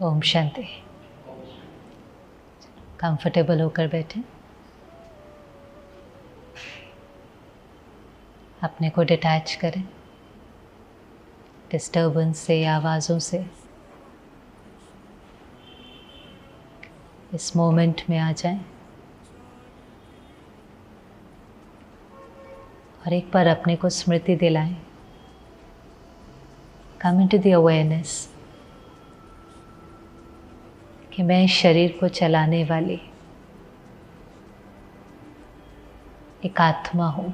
Om Shanti. Comfortable होकर बैठें। अपने को डिटैच करें डिस्टर्बेंस से, आवाज़ों से। इस मोमेंट में आ जाएं और एक बार अपने को स्मृति दिलाएं। कम इनटू द अवेयरनेस कि मैं इस शरीर को चलाने वाली एक आत्मा हूँ,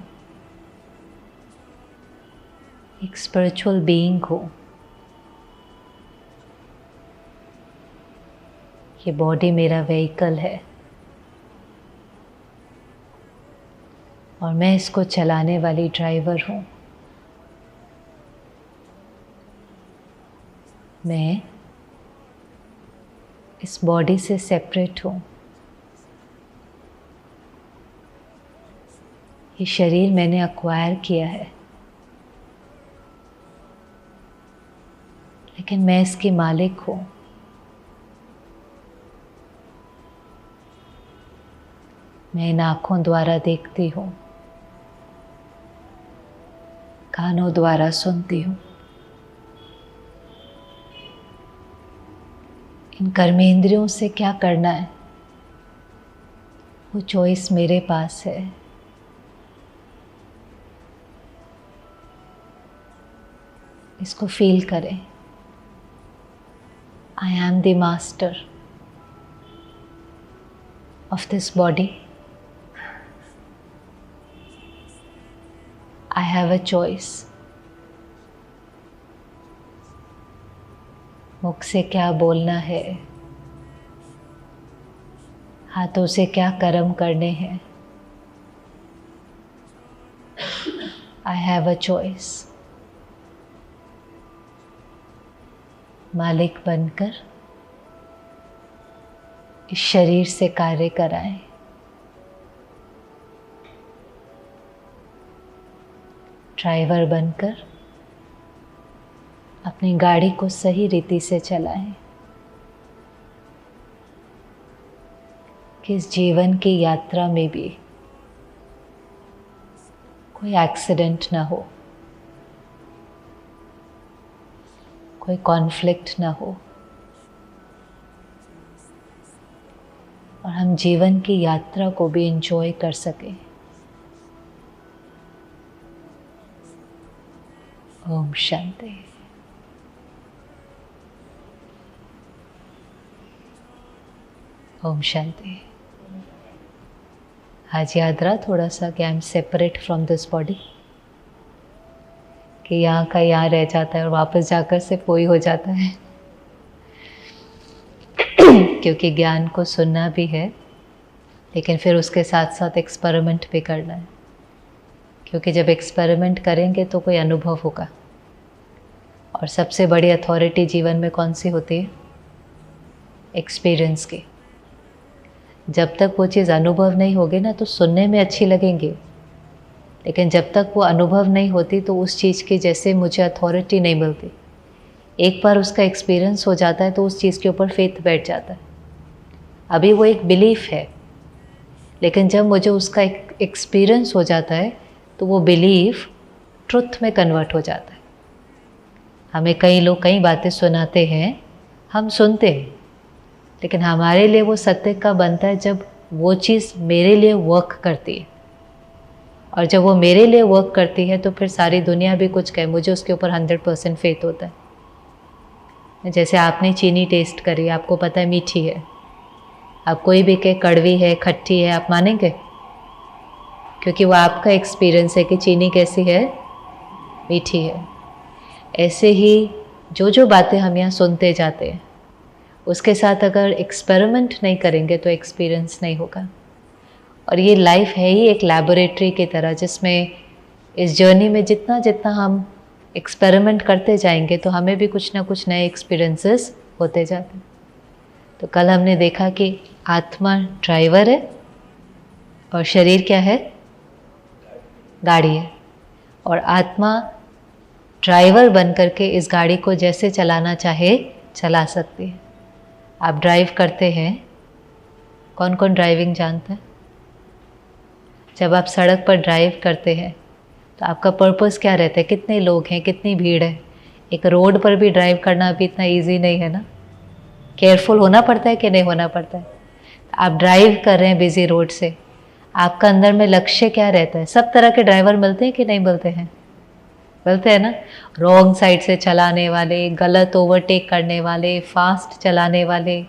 एक स्पिरिचुअल बीइंग हूँ। ये बॉडी मेरा व्हीकल है और मैं इसको चलाने वाली ड्राइवर हूँ। मैं इस बॉडी से सेपरेट हूँ। ये शरीर मैंने अक्वायर किया है, लेकिन मैं इसकी मालिक हूँ। मैं इन आँखों द्वारा देखती हूँ, कानों द्वारा सुनती हूँ, इन कर्मेंद्रियों से क्या करना है वो चॉइस मेरे पास है। इसको फील करें। I am the master of this body. I have a choice. मुख से क्या बोलना है, हाथों से क्या कर्म करने हैं। I have a choice. मालिक बनकर इस शरीर से कार्य कराएं। ड्राइवर बनकर अपनी गाड़ी को सही रीति से चलाएं कि इस जीवन की यात्रा में भी कोई एक्सीडेंट ना हो, कोई कॉन्फ्लिक्ट ना हो और हम जीवन की यात्रा को भी एंजॉय कर सकें। ओम शांति। ओम शांति। आज याद रहा थोड़ा सा कि I am separate from this body, कि यहाँ का यहाँ रह जाता है और वापस जाकर सिर्फ वही हो जाता है। क्योंकि ज्ञान को सुनना भी है, लेकिन फिर उसके साथ साथ एक्सपेरिमेंट भी करना है। क्योंकि जब एक्सपेरिमेंट करेंगे तो कोई अनुभव होगा। और सबसे बड़ी अथॉरिटी जीवन में कौन सी होती है? एक्सपीरियंस की। जब तक वो चीज़ अनुभव नहीं होगी ना तो सुनने में अच्छी लगेंगी, लेकिन जब तक वो अनुभव नहीं होती तो उस चीज़ की जैसे मुझे अथॉरिटी नहीं मिलती। एक बार उसका एक्सपीरियंस हो जाता है तो उस चीज़ के ऊपर फेथ बैठ जाता है। अभी वो एक बिलीफ है, लेकिन जब मुझे उसका एक एक्सपीरियंस हो जाता है तो वो बिलीफ ट्रुथ में कन्वर्ट हो जाता है। हमें कई लोग कई बातें सुनाते हैं, हम सुनते हैं, लेकिन हमारे लिए वो सत्य का बनता है जब वो चीज़ मेरे लिए वर्क करती है। और जब वो मेरे लिए वर्क करती है तो फिर सारी दुनिया भी कुछ कहे, मुझे उसके ऊपर 100% फेथ होता है। जैसे आपने चीनी टेस्ट करी, आपको पता है मीठी है। आप कोई भी कहे कड़वी है, खट्टी है, आप मानेंगे? क्योंकि वो आपका एक्सपीरियंस है कि चीनी कैसी है, मीठी है। ऐसे ही जो जो बातें हम यहाँ सुनते जाते हैं, उसके साथ अगर एक्सपेरिमेंट नहीं करेंगे तो एक्सपीरियंस नहीं होगा। और ये लाइफ है ही एक लैबोरेटरी की तरह, जिसमें इस जर्नी में जितना जितना हम एक्सपेरिमेंट करते जाएंगे तो हमें भी कुछ ना कुछ नए एक्सपीरियंसेस होते जाते हैं। तो कल हमने देखा कि आत्मा ड्राइवर है और शरीर क्या है? गाड़ी है। और आत्मा ड्राइवर बन करके इस गाड़ी को जैसे चलाना चाहे चला सकती है। आप ड्राइव करते हैं, कौन कौन ड्राइविंग जानता है? जब आप सड़क पर ड्राइव करते हैं तो आपका पर्पस क्या रहता है? कितने लोग हैं, कितनी भीड़ है? एक रोड पर भी ड्राइव करना अभी इतना इजी नहीं है ना, केयरफुल होना पड़ता है कि नहीं होना पड़ता है? आप ड्राइव कर रहे हैं बिजी रोड से, आपका अंदर में लक्ष्य क्या रहता है? सब तरह के ड्राइवर मिलते हैं कि नहीं मिलते हैं? मिलते हैं ना। रॉन्ग साइड से चलाने वाले, गलत ओवरटेक करने वाले, फास्ट चलाने वाले,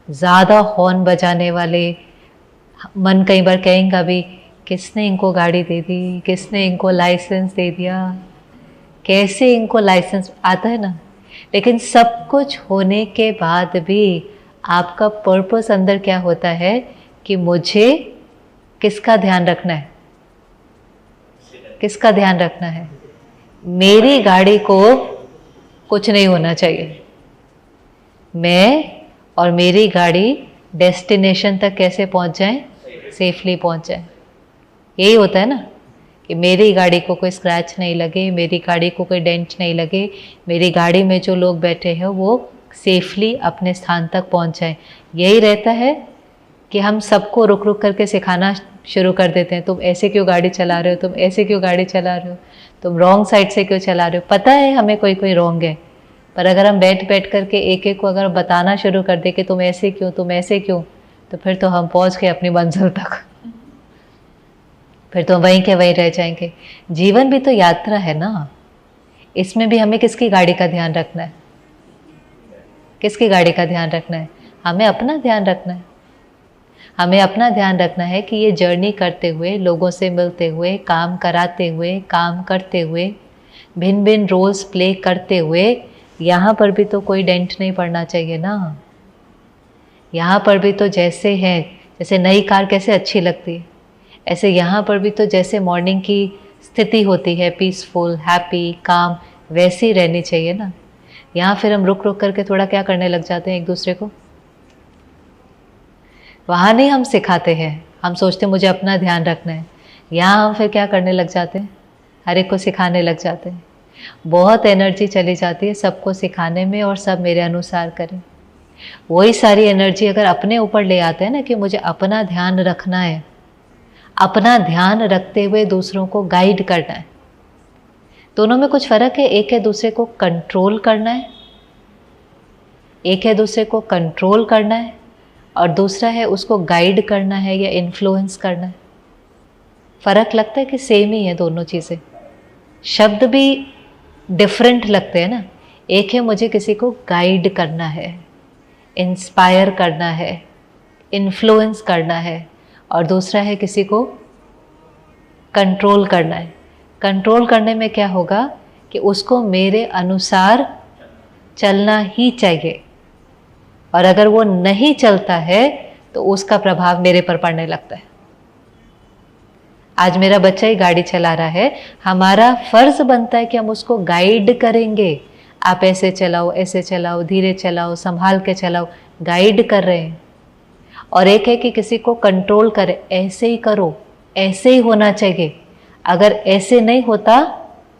ज़्यादा हॉर्न बजाने वाले। मन कई बार कहेंगे भी, किसने इनको गाड़ी दे दी, किसने इनको लाइसेंस दे दिया, कैसे इनको लाइसेंस आता है ना। लेकिन सब कुछ होने के बाद भी आपका पर्पस अंदर क्या होता है कि मुझे किसका ध्यान रखना है? किसका ध्यान रखना है? मेरी गाड़ी को कुछ नहीं होना चाहिए, मैं और मेरी गाड़ी डेस्टिनेशन तक कैसे पहुंच जाए? सेफली पहुंच जाए। यही होता है ना कि मेरी गाड़ी को कोई स्क्रैच नहीं लगे, मेरी गाड़ी को कोई डेंट नहीं लगे, मेरी गाड़ी में जो लोग बैठे हैं वो सेफली अपने स्थान तक पहुंच जाए। यही रहता है कि हम सबको रुक रुक करके सिखाना शुरू कर देते हैं, तुम ऐसे क्यों गाड़ी चला रहे हो, तुम ऐसे क्यों गाड़ी चला रहे हो, तुम रॉन्ग साइड से क्यों चला रहे हो। पता है हमें कोई कोई रॉन्ग है, पर अगर हम बैठ बैठ करके एक एक को अगर बताना शुरू कर दे कि तुम ऐसे क्यों, तुम ऐसे क्यों, तो फिर तो हम पहुंच गए अपनी मंजिल तक, फिर तो वहीं के वहीं रह जाएंगे। जीवन भी तो यात्रा है ना, इसमें भी हमें किसकी गाड़ी का ध्यान रखना है? किसकी गाड़ी का ध्यान रखना है? हमें अपना ध्यान रखना है। हमें अपना ध्यान रखना है कि ये जर्नी करते हुए, लोगों से मिलते हुए, काम कराते हुए, काम करते हुए, भिन्न भिन्न रोल्स प्ले करते हुए, यहाँ पर भी तो कोई डेंट नहीं पड़ना चाहिए ना। यहाँ पर भी तो जैसे है, जैसे नई कार कैसे अच्छी लगती है, ऐसे यहाँ पर भी तो जैसे मॉर्निंग की स्थिति होती है, पीसफुल, हैप्पी, काम, वैसी रहनी चाहिए ना। यहाँ फिर हम रुक रुक करके थोड़ा क्या करने लग जाते हैं एक दूसरे को। वहाँ नहीं हम सिखाते हैं, हम सोचते हैं मुझे अपना ध्यान रखना है। यहाँ हम फिर क्या करने लग जाते हैं? हर एक को सिखाने लग जाते हैं। बहुत एनर्जी चली जाती है सबको सिखाने में, और सब मेरे अनुसार करें। वही सारी एनर्जी अगर अपने ऊपर ले आते हैं ना कि मुझे अपना ध्यान रखना है, अपना ध्यान रखते हुए दूसरों को गाइड करना है, दोनों में कुछ फ़र्क है। एक है दूसरे को कंट्रोल करना है, एक है दूसरे को कंट्रोल करना है, और दूसरा है उसको गाइड करना है या इन्फ्लुएंस करना है। फ़र्क लगता है कि सेम ही है दोनों चीज़ें, शब्द भी डिफरेंट लगते हैं ना। एक है मुझे किसी को गाइड करना है, इंस्पायर करना है, इन्फ्लुएंस करना है, और दूसरा है किसी को कंट्रोल करना है। कंट्रोल करने में क्या होगा कि उसको मेरे अनुसार चलना ही चाहिए, और अगर वो नहीं चलता है तो उसका प्रभाव मेरे पर पड़ने लगता है। आज मेरा बच्चा ही गाड़ी चला रहा है, हमारा फर्ज बनता है कि हम उसको गाइड करेंगे। आप ऐसे चलाओ, धीरे चलाओ, संभाल के चलाओ, गाइड कर रहे हैं। और एक है कि किसी को कंट्रोल करे, ऐसे ही करो, ऐसे ही होना चाहिए, अगर ऐसे नहीं होता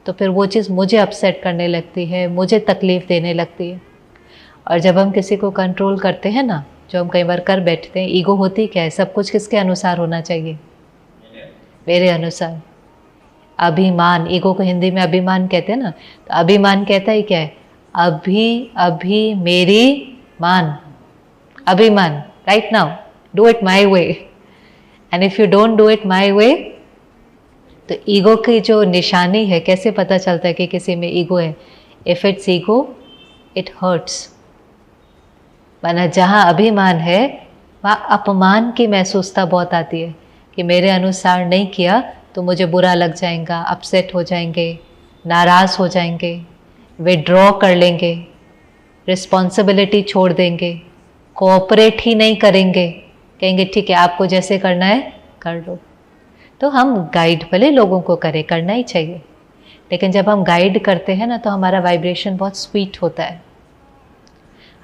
तो फिर वो चीज़ मुझे अपसेट करने लगती है, मुझे तकलीफ़ देने लगती है। और जब हम किसी को कंट्रोल करते हैं ना, जो हम कई बार कर बैठते हैं, ईगो होती क्या है? सब कुछ किसके अनुसार होना चाहिए? मेरे अनुसार। अभिमान, ईगो को हिंदी में अभिमान कहते हैं ना, तो अभिमान कहता ही क्या है? अभी मेरी मान, अभिमान। Right now do it my way, and if you don't do it my way, तो ईगो की जो निशानी है, कैसे पता चलता है कि किसी में ईगो है? If it's ego it hurts. माना जहाँ अभिमान है वहाँ अपमान की महसूसता बहुत आती है कि मेरे अनुसार नहीं किया तो मुझे बुरा लग जाएगा, अपसेट हो जाएंगे, नाराज़ हो जाएंगे, विड्रॉ कर लेंगे, रिस्पॉन्सिबिलिटी छोड़ देंगे, कोऑपरेट ही नहीं करेंगे, कहेंगे ठीक है आपको जैसे करना है कर लो। तो हम गाइड भले लोगों को करें, करना ही चाहिए, लेकिन जब हम गाइड करते हैं ना तो हमारा वाइब्रेशन बहुत स्वीट होता है।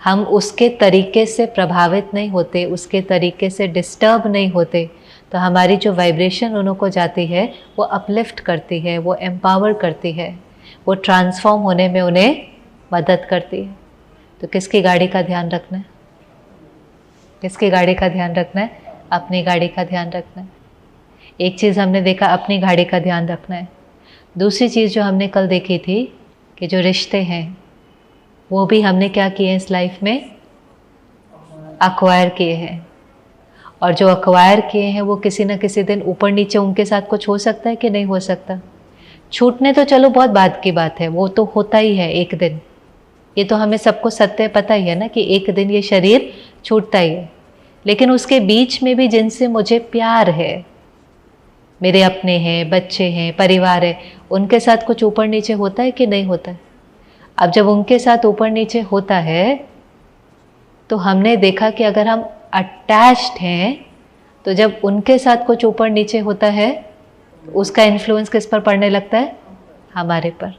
हम उसके तरीके से प्रभावित नहीं होते, उसके तरीके से डिस्टर्ब नहीं होते, तो हमारी जो वाइब्रेशन उन्हों को जाती है वो अपलिफ्ट करती है, वो एम्पावर करती है, वो ट्रांसफॉर्म होने में उन्हें मदद करती है। तो किसकी गाड़ी का ध्यान रखना है? किसकी गाड़ी का ध्यान रखना है? अपनी गाड़ी का ध्यान रखना है। एक चीज़ हमने देखा, अपनी गाड़ी का ध्यान रखना है। दूसरी चीज़ जो हमने कल देखी थी कि जो रिश्ते हैं वो भी हमने क्या किए हैं इस लाइफ में? अक्वायर किए हैं। और जो अक्वायर किए हैं वो किसी न किसी दिन ऊपर नीचे उनके साथ कुछ हो सकता है कि नहीं हो सकता? छूटने तो चलो बहुत बाद की बात है, वो तो होता ही है एक दिन। ये तो हमें सबको सत्य पता ही है ना कि एक दिन ये शरीर छूटता ही है। लेकिन उसके बीच में भी जिनसे मुझे प्यार है, मेरे अपने हैं, बच्चे हैं, परिवार है, उनके साथ कुछ ऊपर नीचे होता है कि नहीं होता है? अब जब उनके साथ ऊपर नीचे होता है तो हमने देखा कि अगर हम अटैच्ड हैं तो जब उनके साथ कुछ ऊपर नीचे होता है उसका इन्फ्लुएंस किस पर पड़ने लगता है? हमारे पर।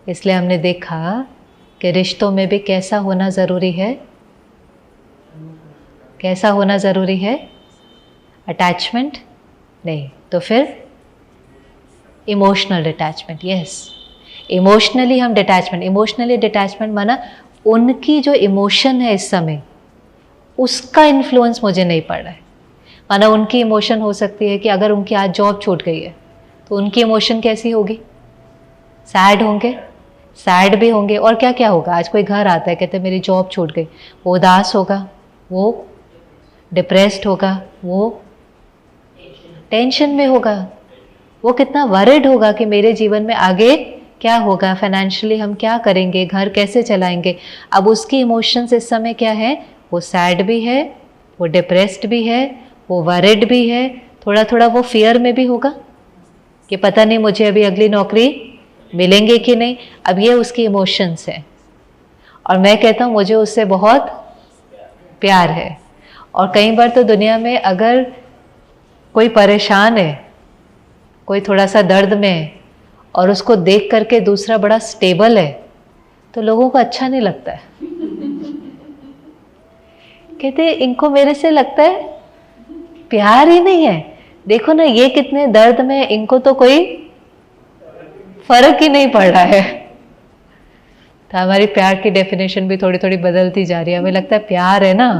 इसलिए हमने देखा कि रिश्तों में भी कैसा होना ज़रूरी है? कैसा होना ज़रूरी है? अटैचमेंट नहीं तो फिर इमोशनल डिटैचमेंट। यस, इमोशनली हम डिटैचमेंट, इमोशनली डिटैचमेंट माना उनकी जो इमोशन है इस समय उसका इन्फ्लुएंस मुझे नहीं पड़ रहा है। माना उनकी इमोशन हो सकती है कि अगर उनकी आज जॉब छूट गई है तो उनकी इमोशन कैसी होगी? सैड होंगे, सैड भी होंगे। और क्या क्या होगा? आज कोई घर आता है कहते मेरी जॉब छूट गई, वो उदास होगा, वो डिप्रेस्ड होगा, वो टेंशन में होगा, वो कितना वरिड होगा कि मेरे जीवन में आगे क्या होगा, फाइनेंशियली हम क्या करेंगे, घर कैसे चलाएंगे। अब उसकी इमोशंस इस समय क्या है? वो सैड भी है, वो डिप्रेस्ड भी है, वो वरिड भी है, थोड़ा थोड़ा वो फियर में भी होगा कि पता नहीं मुझे अभी अगली नौकरी मिलेंगे कि नहीं। अब ये उसकी इमोशंस हैं और मैं कहता हूँ मुझे उससे बहुत प्यार है। और कई बार तो दुनिया में अगर कोई परेशान है, कोई थोड़ा सा दर्द में है और उसको देख करके दूसरा बड़ा स्टेबल है तो लोगों को अच्छा नहीं लगता है। कहते इनको मेरे से लगता है प्यार ही नहीं है, देखो ना ये कितने दर्द में, इनको तो कोई फर्क ही नहीं पड़ रहा है। तो हमारी प्यार की डेफिनेशन भी थोड़ी थोड़ी बदलती जा रही है। हमें लगता है प्यार है ना,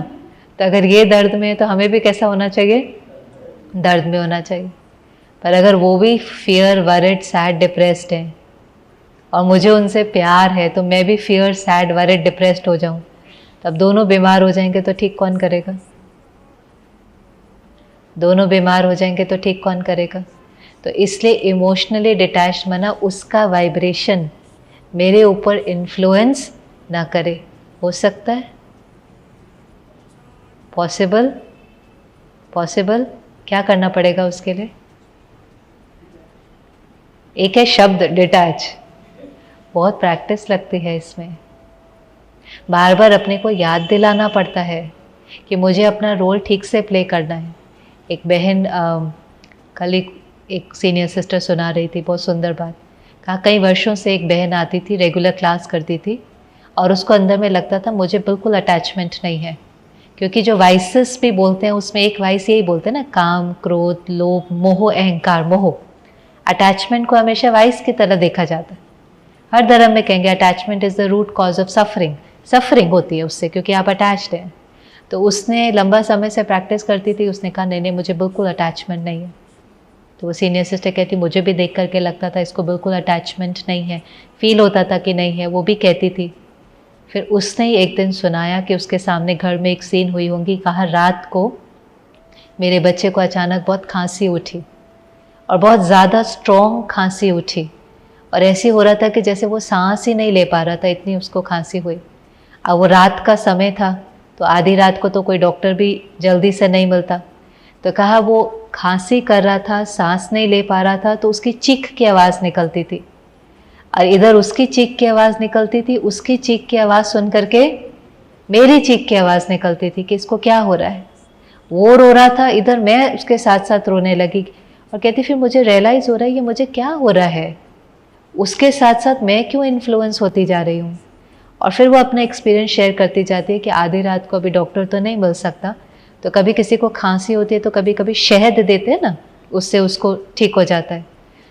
तो अगर ये दर्द में है तो हमें भी कैसा होना चाहिए? दर्द में होना चाहिए। पर अगर वो भी फियर, वरिड, सैड, डिप्रेस्ड है और मुझे उनसे प्यार है तो मैं भी फियर, सैड, वरिड, डिप्रेस्ड हो जाऊं, तब दोनों बीमार हो जाएंगे तो ठीक कौन करेगा? दोनों बीमार हो जाएंगे तो ठीक कौन करेगा? तो इसलिए इमोशनली डिटैच्ड माना उसका वाइब्रेशन मेरे ऊपर इन्फ्लुएंस ना करे। हो सकता है? पॉसिबल? पॉसिबल? क्या करना पड़ेगा उसके लिए? एक है शब्द डिटैच, बहुत प्रैक्टिस लगती है इसमें। बार बार अपने को याद दिलाना पड़ता है कि मुझे अपना रोल ठीक से प्ले करना है। एक बहन कल एक सीनियर सिस्टर सुना रही थी, बहुत सुंदर बात। कहा कई वर्षों से एक बहन आती थी, रेगुलर क्लास करती थी और उसको अंदर में लगता था मुझे बिल्कुल अटैचमेंट नहीं है। क्योंकि जो वाइसेस भी बोलते हैं उसमें एक वाइस यही बोलते हैं ना, काम, क्रोध, लोभ, मोह, अहंकार, मोह। अटैचमेंट को हमेशा वाइस की तरह देखा जाता है। हर धर्म में कहेंगे attachment is the root cause of suffering. Suffering होती है उससे क्योंकि आप अटैच्ड हैं। तो उसने लंबा समय से प्रैक्टिस करती थी, उसने कहा नहीं नहीं मुझे बिल्कुल अटैचमेंट नहीं है। तो वो सीनियर सिस्टर कहती मुझे भी देख करके लगता था इसको बिल्कुल अटैचमेंट नहीं है, फील होता था कि नहीं है, वो भी कहती थी। फिर उसने ही एक दिन सुनाया कि उसके सामने घर में एक सीन हुई होंगी। कहा रात को मेरे बच्चे को अचानक बहुत खांसी उठी और बहुत ज़्यादा स्ट्रॉन्ग खांसी उठी और ऐसी हो रहा था कि जैसे वो सांस ही नहीं ले पा रहा था, इतनी उसको खांसी हुई। अब वो रात का समय था तो आधी रात को तो कोई डॉक्टर भी जल्दी से नहीं मिलता। तो कहा वो खांसी कर रहा था, सांस नहीं ले पा रहा था, तो उसकी चीख की आवाज़ निकलती थी और इधर उसकी चीख की आवाज़ निकलती थी, उसकी चीख की आवाज़ सुन करके मेरी चीख की आवाज़ निकलती थी कि इसको क्या हो रहा है। वो रो रहा था, इधर मैं उसके साथ साथ रोने लगी और कहती फिर मुझे रियलाइज़ हो रहा है ये मुझे क्या हो रहा है, उसके साथ साथ मैं क्यों इन्फ्लुएंस होती जा रही हूँ। और फिर वो अपना एक्सपीरियंस शेयर करती जाती है कि आधी रात को अभी डॉक्टर तो नहीं मिल सकता, तो कभी किसी को खांसी होती है तो कभी कभी शहद देते हैं ना, उससे उसको ठीक हो जाता है।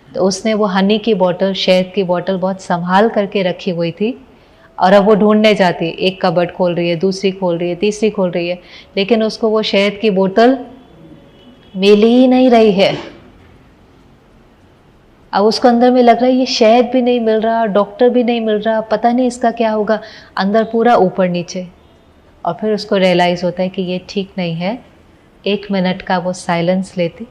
तो उसने वो हनी की बॉटल, शहद की बॉटल बहुत संभाल करके रखी हुई थी और अब वो ढूंढने जाती है, एक कबर्ड खोल रही है, दूसरी खोल रही है, तीसरी खोल रही है, लेकिन उसको वो शहद की बोतल मिल ही नहीं रही है। अब उसको अंदर में लग रहा है ये शहद भी नहीं मिल रहा, डॉक्टर भी नहीं मिल रहा, पता नहीं इसका क्या होगा, अंदर पूरा ऊपर नीचे। और फिर उसको रियलाइज़ होता है कि ये ठीक नहीं है। 1 मिनट का वो साइलेंस लेती,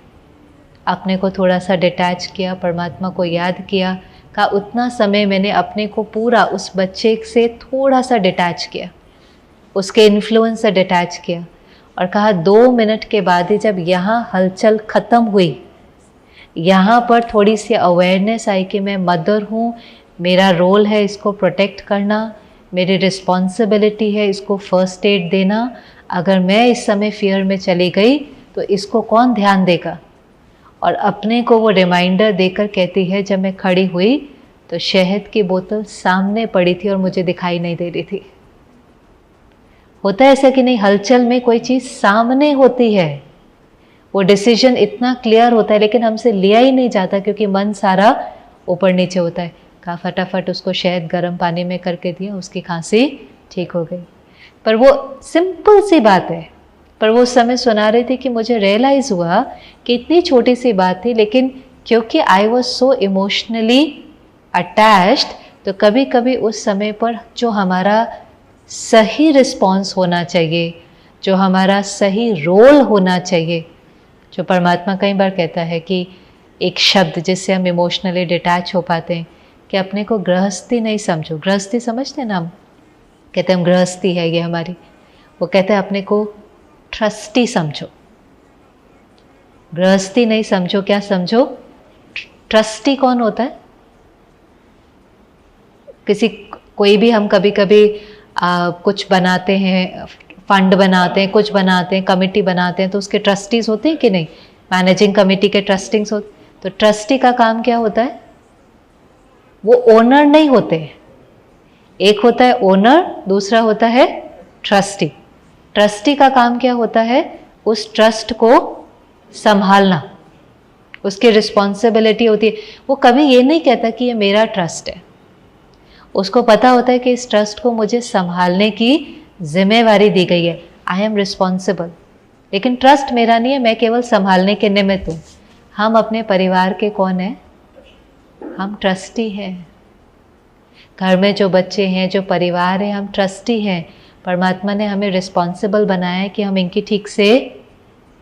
अपने को थोड़ा सा डिटैच किया, परमात्मा को याद किया, का उतना समय मैंने अपने को पूरा उस बच्चे से थोड़ा सा डिटैच किया, उसके इन्फ्लुएंस से डिटैच किया, और कहा 2 मिनट के बाद ही जब यहाँ हलचल ख़त्म हुई, यहाँ पर थोड़ी सी अवेयरनेस आई कि मैं मदर हूँ, मेरा रोल है इसको प्रोटेक्ट करना, मेरी रिस्पॉन्सिबिलिटी है इसको फर्स्ट एड देना, अगर मैं इस समय फियर में चली गई तो इसको कौन ध्यान देगा। और अपने को वो रिमाइंडर देकर कहती है, जब मैं खड़ी हुई तो शहद की बोतल सामने पड़ी थी और मुझे दिखाई नहीं दे रही थी। होता है ऐसा कि नहीं, हलचल में कोई चीज़ सामने होती है, वो डिसीजन इतना क्लियर होता है लेकिन हमसे लिया ही नहीं जाता क्योंकि मन सारा ऊपर नीचे होता है। कहा फटाफट उसको शहद गर्म पानी में करके दिया, उसकी खांसी ठीक हो गई। पर वो सिंपल सी बात है, पर वो उस समय सुना रही थी कि मुझे रियलाइज़ हुआ कि इतनी छोटी सी बात थी, लेकिन क्योंकि I was so emotionally attached, तो कभी कभी उस समय पर जो हमारा सही रिस्पॉन्स होना चाहिए, जो हमारा सही रोल होना चाहिए, जो परमात्मा कई बार कहता है कि एक शब्द जिससे हम इमोशनली डिटैच हो पाते हैं, कि अपने को गृहस्थी नहीं समझो। गृहस्थी समझते हैं ना, हम कहते हैं हम गृहस्थी है ये हमारी, वो कहते हैं अपने को ट्रस्टी समझो। गृहस्थी नहीं समझो, क्या समझो? ट्रस्टी कौन होता है? कोई भी हम कभी कभी कुछ बनाते हैं, फंड बनाते हैं, कुछ बनाते हैं, कमेटी बनाते हैं, तो उसके ट्रस्टीज होते हैं कि नहीं? मैनेजिंग कमेटी के ट्रस्टिंग्स होते। तो ट्रस्टी का काम क्या होता है? वो ओनर नहीं होते, एक होता है ओनर, दूसरा होता है ट्रस्टी। ट्रस्टी का काम क्या होता है? उस ट्रस्ट को संभालना, उसकी रिस्पॉन्सिबिलिटी होती है। वो कभी ये नहीं कहता कि ये मेरा ट्रस्ट है, उसको पता होता है कि इस ट्रस्ट को मुझे संभालने की जिम्मेवारी दी गई है, आई एम रिस्पॉन्सिबल। लेकिन ट्रस्ट मेरा नहीं है, मैं केवल संभालने के निमित्त हूँ। हम अपने परिवार के कौन हैं? हम ट्रस्टी हैं। घर में जो बच्चे हैं, जो परिवार है, हम ट्रस्टी हैं। परमात्मा ने हमें रिस्पॉन्सिबल बनाया है कि हम इनकी ठीक से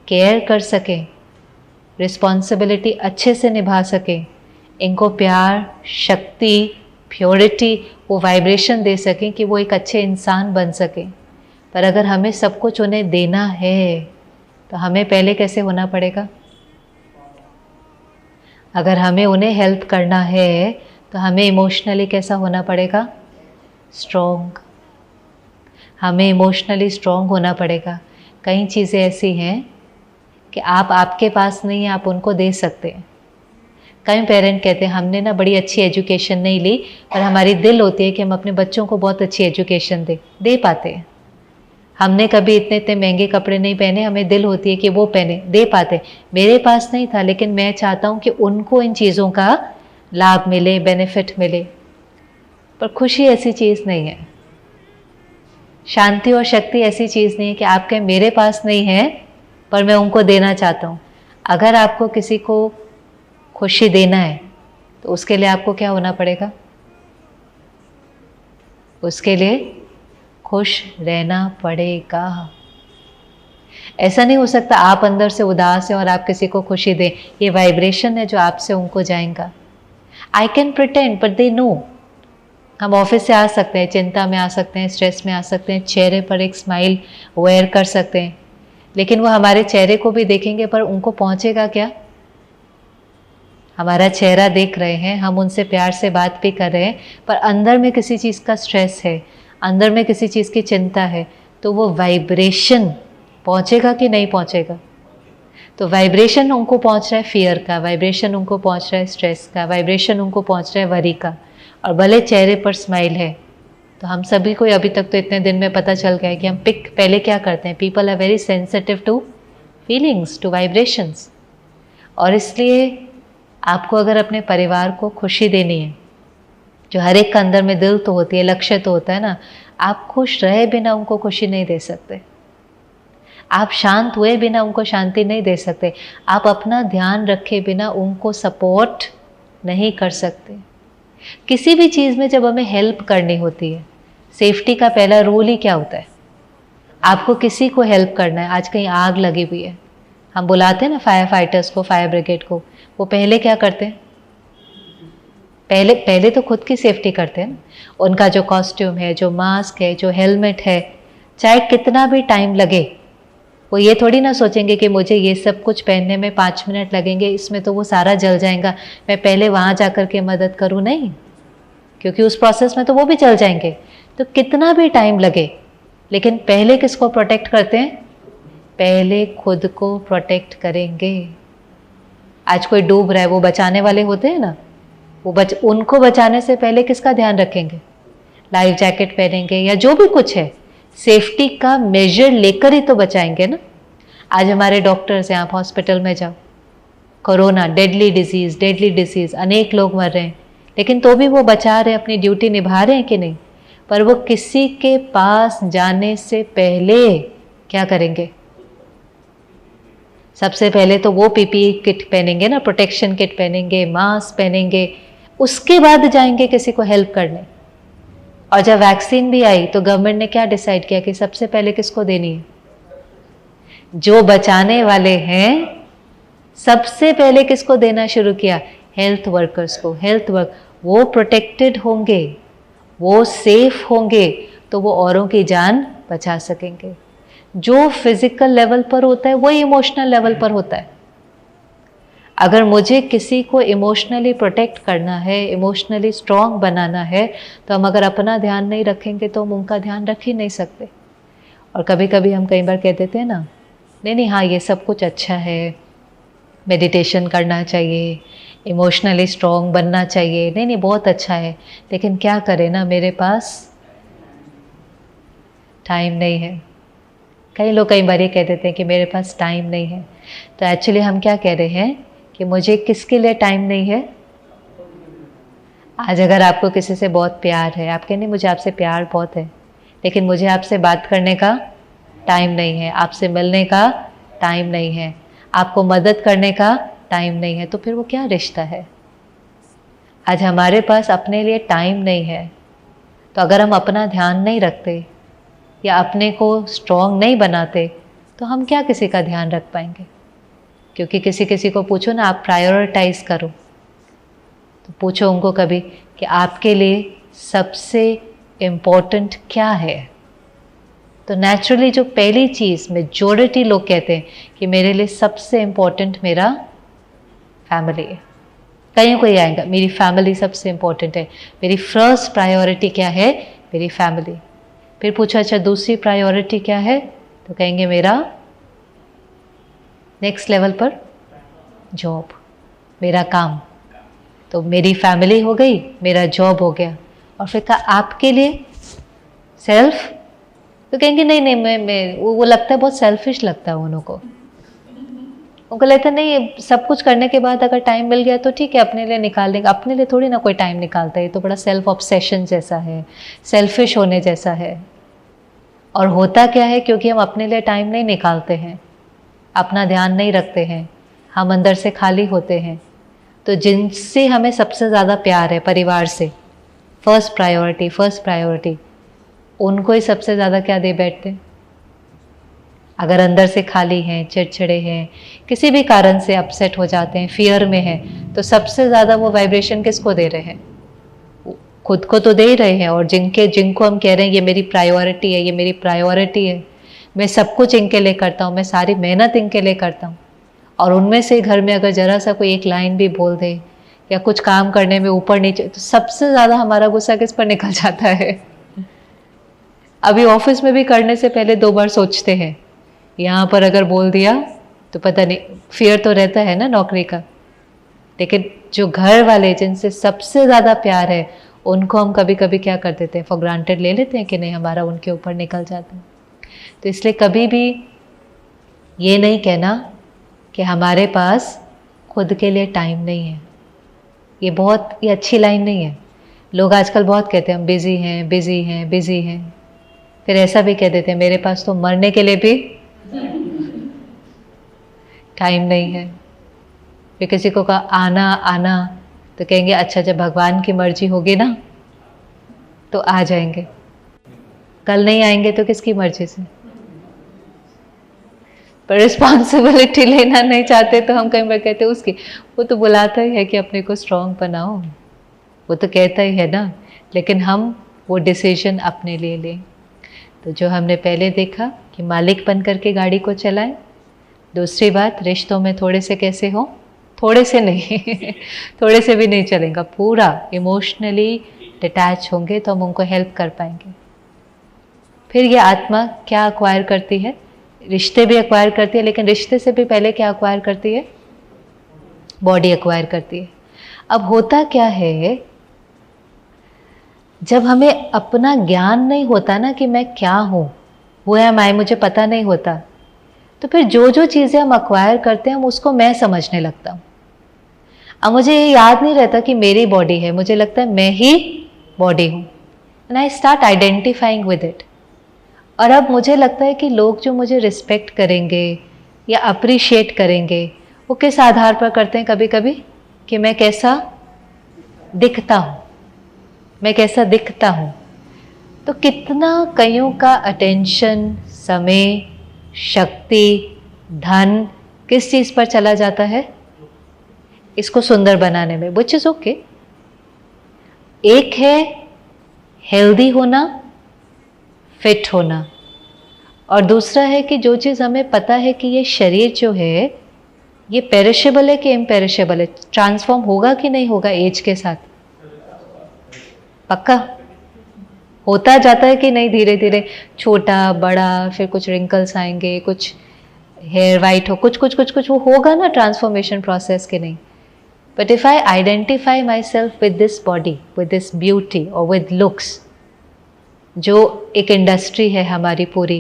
केयर कर सकें, रिस्पॉन्सिबिलिटी अच्छे से निभा सकें, इनको प्यार, शक्ति, प्योरिटी, वो वाइब्रेशन दे सकें कि वो एक अच्छे इंसान बन सकें। पर अगर हमें सब कुछ उन्हें देना है तो हमें पहले कैसे होना पड़ेगा? अगर हमें उन्हें हेल्प करना है तो हमें इमोशनली कैसा होना पड़ेगा? स्ट्रॉन्ग। हमें इमोशनली स्ट्रॉन्ग होना पड़ेगा। कई चीज़ें ऐसी हैं कि आप आपके पास नहीं है, आप उनको दे सकते हैं। कई पेरेंट कहते हैं हमने ना बड़ी अच्छी एजुकेशन नहीं ली, पर हमारी दिल होती है कि हम अपने बच्चों को बहुत अच्छी एजुकेशन दे पाते हैं। हमने कभी इतने इतने महंगे कपड़े नहीं पहने, हमें दिल होती है कि वो पहने, दे पाते। मेरे पास नहीं था, लेकिन मैं चाहता हूँ कि उनको इन चीज़ों का लाभ मिले, बेनिफिट मिले। पर खुशी ऐसी चीज़ नहीं है, शांति और शक्ति ऐसी चीज़ नहीं है कि आपके मेरे पास नहीं है पर मैं उनको देना चाहता हूँ। अगर आपको किसी को खुशी देना है तो उसके लिए आपको क्या होना पड़ेगा? उसके लिए खुश रहना पड़ेगा। ऐसा नहीं हो सकता आप अंदर से उदास हैं और आप किसी को खुशी दें। ये वाइब्रेशन है जो आपसे उनको जाएगा। I can pretend but they know. हम ऑफिस से आ सकते हैं, चिंता में आ सकते हैं, स्ट्रेस में आ सकते हैं, चेहरे पर एक स्माइल वेयर कर सकते हैं, लेकिन वो हमारे चेहरे को भी देखेंगे पर उनको पहुंचेगा क्या? हमारा चेहरा देख रहे हैं, हम उनसे प्यार से बात भी कर रहे हैं, पर अंदर में किसी चीज़ का स्ट्रेस है, अंदर में किसी चीज़ की चिंता है, तो वो वाइब्रेशन पहुंचेगा कि नहीं पहुंचेगा? तो वाइब्रेशन उनको पहुंच रहा है फियर का, वाइब्रेशन उनको पहुंच रहा है स्ट्रेस का, वाइब्रेशन उनको पहुंच रहा है वरी का, और भले चेहरे पर स्माइल है। तो हम सभी को अभी तक तो इतने दिन में पता चल गया है कि हम पहले क्या करते हैं। People are very sensitive to feelings, to vibrations. और इसलिए आपको अगर अपने परिवार को खुशी देनी है जो हर एक का अंदर में दिल तो होती है, लक्ष्य तो होता है ना। आप खुश रहे बिना उनको खुशी नहीं दे सकते, आप शांत हुए बिना उनको शांति नहीं दे सकते, आप अपना ध्यान रखे बिना उनको सपोर्ट नहीं कर सकते। किसी भी चीज़ में जब हमें हेल्प करनी होती है, सेफ्टी का पहला रूल ही क्या होता है? आपको किसी को हेल्प करना है, आज कहीं आग लगी हुई है, हम बुलाते हैं ना फायर फाइटर्स को, फायर ब्रिगेड को, वो पहले क्या करते हैं? पहले तो खुद की सेफ्टी करते हैं ना। उनका जो कॉस्ट्यूम है, जो मास्क है, जो हेलमेट है, चाहे कितना भी टाइम लगे, वो ये थोड़ी ना सोचेंगे कि मुझे ये सब कुछ पहनने में 5 मिनट लगेंगे, इसमें तो वो सारा जल जाएगा, मैं पहले वहाँ जा कर के मदद करूँ। नहीं, क्योंकि उस प्रोसेस में तो वो भी जल जाएंगे। तो कितना भी टाइम लगे, लेकिन पहले किसको प्रोटेक्ट करते हैं? पहले खुद को प्रोटेक्ट करेंगे। आज कोई डूब रहा है, वो बचाने वाले होते हैं ना, उनको बचाने से पहले किसका ध्यान रखेंगे? लाइफ जैकेट पहनेंगे या जो भी कुछ है, सेफ्टी का मेजर लेकर ही तो बचाएंगे ना। आज हमारे डॉक्टर्स हैं, आप हॉस्पिटल में जाओ, कोरोना डेडली डिजीज़, अनेक लोग मर रहे हैं, लेकिन तो भी वो बचा रहे हैं, अपनी ड्यूटी निभा रहे हैं कि नहीं? पर वो किसी के पास जाने से पहले क्या करेंगे? सबसे पहले तो वो पीपीई किट पहनेंगे ना, प्रोटेक्शन किट पहनेंगे, मास्क पहनेंगे, उसके बाद जाएंगे किसी को हेल्प करने। और जब वैक्सीन भी आई तो गवर्नमेंट ने क्या डिसाइड किया कि सबसे पहले किसको देनी है? जो बचाने वाले हैं, सबसे पहले किसको देना शुरू किया? हेल्थ वर्कर्स को। हेल्थ वर्क, वो प्रोटेक्टेड होंगे, वो सेफ होंगे, तो वो औरों की जान बचा सकेंगे। जो फिजिकल लेवल पर होता है वो इमोशनल लेवल पर होता है। अगर मुझे किसी को इमोशनली प्रोटेक्ट करना है, इमोशनली स्ट्रॉन्ग बनाना है, तो हम अगर अपना ध्यान नहीं रखेंगे तो हम उनका ध्यान रख ही नहीं सकते। और कभी कभी हम कई बार कह देते हैं ना, नहीं हाँ ये सब कुछ अच्छा है, मेडिटेशन करना चाहिए, इमोशनली स्ट्रॉन्ग बनना चाहिए, नहीं बहुत अच्छा है, लेकिन क्या करें ना, मेरे पास टाइम नहीं है। कई लोग कई बार ये कह देते हैं कि मेरे पास टाइम नहीं है। तो एक्चुअली हम क्या कह रहे हैं कि मुझे किसके लिए टाइम नहीं है? आज अगर आपको किसी से बहुत प्यार है, आप कहेंगे मुझे आपसे प्यार बहुत है, लेकिन मुझे आपसे बात करने का टाइम नहीं है, आपसे मिलने का टाइम नहीं है, आपको मदद करने का टाइम नहीं है, तो फिर वो क्या रिश्ता है? आज हमारे पास अपने लिए टाइम नहीं है, तो अगर हम अपना ध्यान नहीं रखते या अपने को स्ट्रॉन्ग नहीं बनाते, तो हम क्या किसी का ध्यान रख पाएंगे? क्योंकि किसी को पूछो ना, आप प्रायोरिटाइज करो, तो पूछो उनको कभी कि आपके लिए सबसे इम्पोर्टेंट क्या है? तो नेचुरली जो पहली चीज़ मेजॉरिटी लोग कहते हैं कि मेरे लिए सबसे इम्पोर्टेंट मेरा फैमिली है। कहीं कोई आएगा, मेरी फैमिली सबसे इम्पोर्टेंट है, मेरी फर्स्ट प्रायोरिटी क्या है? मेरी फैमिली। फिर पूछा अच्छा दूसरी प्रायोरिटी क्या है? तो कहेंगे मेरा नेक्स्ट लेवल पर जॉब, मेरा काम। तो मेरी फैमिली हो गई, मेरा जॉब हो गया, और फिर कहा आपके लिए सेल्फ। तो कहेंगे नहीं मैं वो लगता है बहुत सेल्फिश लगता है उनको लगता है नहीं, सब कुछ करने के बाद अगर टाइम मिल गया तो ठीक है, अपने लिए निकाल लेंगे। अपने लिए थोड़ी ना कोई टाइम निकालता है, ये तो बड़ा सेल्फ ऑब्सेशन जैसा है, सेल्फिश होने जैसा है। और होता क्या है, क्योंकि हम अपने लिए टाइम नहीं निकालते हैं, अपना ध्यान नहीं रखते हैं, हम अंदर से खाली होते हैं, तो जिनसे हमें सबसे ज़्यादा प्यार है, परिवार से, फर्स्ट प्रायोरिटी, उनको ही सबसे ज़्यादा क्या दे बैठते हैं। अगर अंदर से खाली हैं, चिड़चिड़े हैं, किसी भी कारण से अपसेट हो जाते हैं, फियर में हैं, तो सबसे ज़्यादा वो वाइब्रेशन किसको दे रहे हैं? खुद को तो दे ही रहे हैं। और जिनको हम कह रहे हैं ये मेरी प्रायोरिटी है, ये मेरी प्रायोरिटी है, मैं सब कुछ इनके लिए करता हूँ, मैं सारी मेहनत इनके लिए करता हूँ, और उनमें से घर में अगर ज़रा सा कोई एक लाइन भी बोल दे या कुछ काम करने में ऊपर नीचे, तो सबसे ज़्यादा हमारा गुस्सा किस पर निकल जाता है? अभी ऑफिस में भी करने से पहले 2 बार सोचते हैं, यहाँ पर अगर बोल दिया तो पता नहीं, फियर तो रहता है ना नौकरी का। लेकिन जो घर वाले जिनसे सबसे ज़्यादा प्यार है, उनको हम कभी कभी क्या कर देते हैं, फॉर ग्रांटेड ले लेते हैं कि नहीं, हमारा उनके ऊपर निकल जाता है। तो इसलिए कभी भी ये नहीं कहना कि हमारे पास खुद के लिए टाइम नहीं है, ये अच्छी लाइन नहीं है। लोग आजकल बहुत कहते हैं हम बिजी हैं, बिजी हैं, बिजी हैं। फिर ऐसा भी कह देते हैं मेरे पास तो मरने के लिए भी टाइम नहीं है। फिर किसी को कहा आना आना, तो कहेंगे अच्छा जब भगवान की मर्जी होगी ना तो आ जाएंगे, कल नहीं आएंगे तो किसकी मर्जी से। पर रिस्पॉन्सिबिलिटी लेना नहीं चाहते तो हम कई बार कहते हैं उसकी, वो तो बुलाता ही है कि अपने को स्ट्रांग बनाओ, वो तो कहता ही है ना, लेकिन हम वो डिसीजन अपने लिए लें। तो जो हमने पहले देखा कि मालिक बन करके गाड़ी को चलाएं। दूसरी बात, रिश्तों में थोड़े से कैसे हो, थोड़े से नहीं थोड़े से भी नहीं चलेगा, पूरा इमोशनली डिटैच होंगे तो हम उनको हेल्प कर पाएंगे। फिर ये आत्मा क्या अक्वायर करती है, रिश्ते भी अक्वायर करती है, लेकिन रिश्ते से भी पहले क्या अक्वायर करती है, बॉडी अक्वायर करती है। अब होता क्या है, जब हमें अपना ज्ञान नहीं होता ना कि मैं क्या हूँ, वो है मैं, मुझे पता नहीं होता, तो फिर जो जो चीज़ें हम अक्वायर करते हैं हम उसको मैं समझने लगता हूँ। अब मुझे ये याद नहीं रहता कि मेरी बॉडी है, मुझे लगता है मैं ही बॉडी हूँ, and I start identifying with it. और अब मुझे लगता है कि लोग जो मुझे रिस्पेक्ट करेंगे या अप्रिशिएट करेंगे वो किस आधार पर करते हैं कभी कभी, कि मैं कैसा दिखता हूँ, मैं कैसा दिखता हूँ। तो कितना कईयों का अटेंशन, समय, शक्ति, धन किस चीज़ पर चला जाता है, इसको सुंदर बनाने में, विच इज़ ओके। एक है हेल्दी होना, फिट होना, और दूसरा है कि जो चीज़ हमें पता है कि ये शरीर जो है ये पेरिशेबल है कि इम्पेरिशेबल है, ट्रांसफॉर्म होगा कि नहीं होगा एज के साथ, पक्का होता जाता है कि नहीं, धीरे धीरे छोटा बड़ा, फिर कुछ रिंकल्स आएंगे, कुछ हेयर वाइट हो, कुछ कुछ कुछ कुछ वो होगा ना ट्रांसफॉर्मेशन प्रोसेस के नहीं। But if I identify my self with this body, with this beauty और विद लुक्स, जो एक इंडस्ट्री है हमारी पूरी,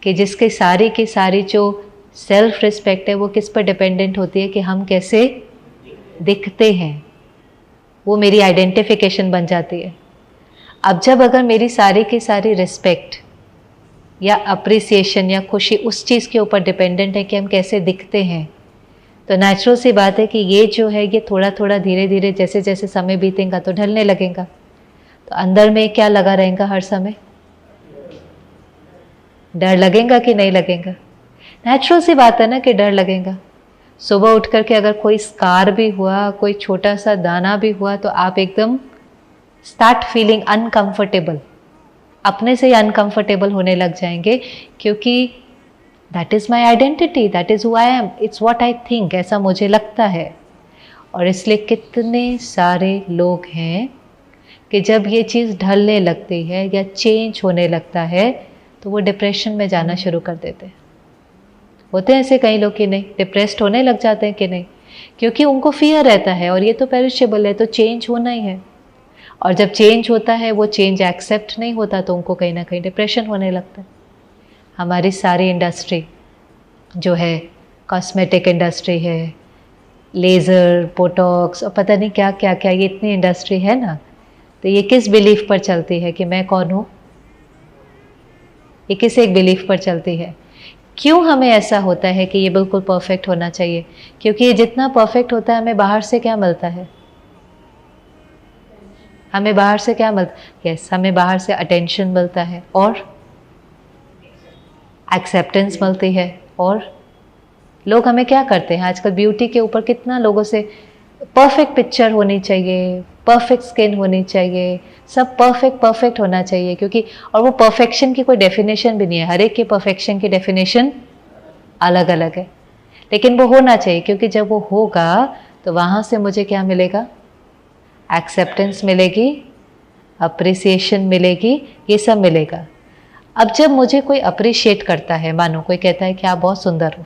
कि जिसके सारी की सारी जो सेल्फ रिस्पेक्ट है वो किस पर डिपेंडेंट होती है कि हम कैसे दिखते हैं, वो मेरी आइडेंटिफिकेशन बन जाती है। अब जब अगर मेरी सारी की सारी रिस्पेक्ट या अप्रिसिएशन या खुशी उस चीज़ के ऊपर डिपेंडेंट है कि हम कैसे दिखते हैं, तो नेचुरल सी बात है कि ये जो है ये थोड़ा थोड़ा धीरे धीरे जैसे जैसे समय बीतेगा तो ढलने लगेगा। तो अंदर में क्या लगा रहेगा हर समय, डर लगेगा कि नहीं लगेगा, नेचुरल सी बात है ना कि डर लगेगा। सुबह उठ करके अगर कोई स्कार भी हुआ, कोई छोटा सा दाना भी हुआ, तो आप एकदम स्टार्ट फीलिंग अनकंफर्टेबल, अपने से ही अनकंफर्टेबल होने लग जाएंगे, क्योंकि that is my identity, that is who I am, it's what I think, ऐसा मुझे लगता है। और इसलिए कितने सारे लोग हैं कि जब ये चीज़ ढलने लगती है या चेंज होने लगता है तो वो डिप्रेशन में जाना शुरू कर देते हैं। होते हैं ऐसे कई लोग कि नहीं, डिप्रेस्ड होने लग जाते हैं कि नहीं, क्योंकि उनको फियर रहता है और ये तो पेरिशेबल है, तो चेंज होना ही है। और जब चेंज होता है वो चेंज एक्सेप्ट नहीं होता तो उनको कहीं ना कहीं डिप्रेशन होने लगता है। हमारी सारी इंडस्ट्री जो है, कॉस्मेटिक इंडस्ट्री है, लेज़र, बोटॉक्स और पता नहीं क्या क्या क्या, ये इतनी इंडस्ट्री है ना, तो ये किस बिलीफ पर चलती है कि मैं कौन हूँ, ये किस एक बिलीफ पर चलती है। क्यों हमें ऐसा होता है कि ये बिल्कुल परफेक्ट होना चाहिए, क्योंकि ये जितना परफेक्ट होता है हमें बाहर से क्या मिलता है, हमें बाहर से क्या मिलता है, यस, हमें बाहर से अटेंशन मिलता है और एक्सेप्टेंस मिलती है। और लोग हमें क्या करते हैं आजकल, ब्यूटी के ऊपर कितना लोगों से परफेक्ट पिक्चर होनी चाहिए, परफेक्ट स्किन होनी चाहिए, सब परफेक्ट परफेक्ट होना चाहिए, क्योंकि और वो परफेक्शन की कोई डेफिनेशन भी नहीं है, हर एक की परफेक्शन की डेफिनेशन अलग अलग है, लेकिन वो होना चाहिए, क्योंकि जब वो होगा तो वहाँ से मुझे क्या मिलेगा, एक्सेप्टेंस मिलेगी, अप्रिसिएशन मिलेगी, ये सब मिलेगा। अब जब मुझे कोई अप्रिशिएट करता है, मानो कोई कहता है कि आप बहुत सुंदर हो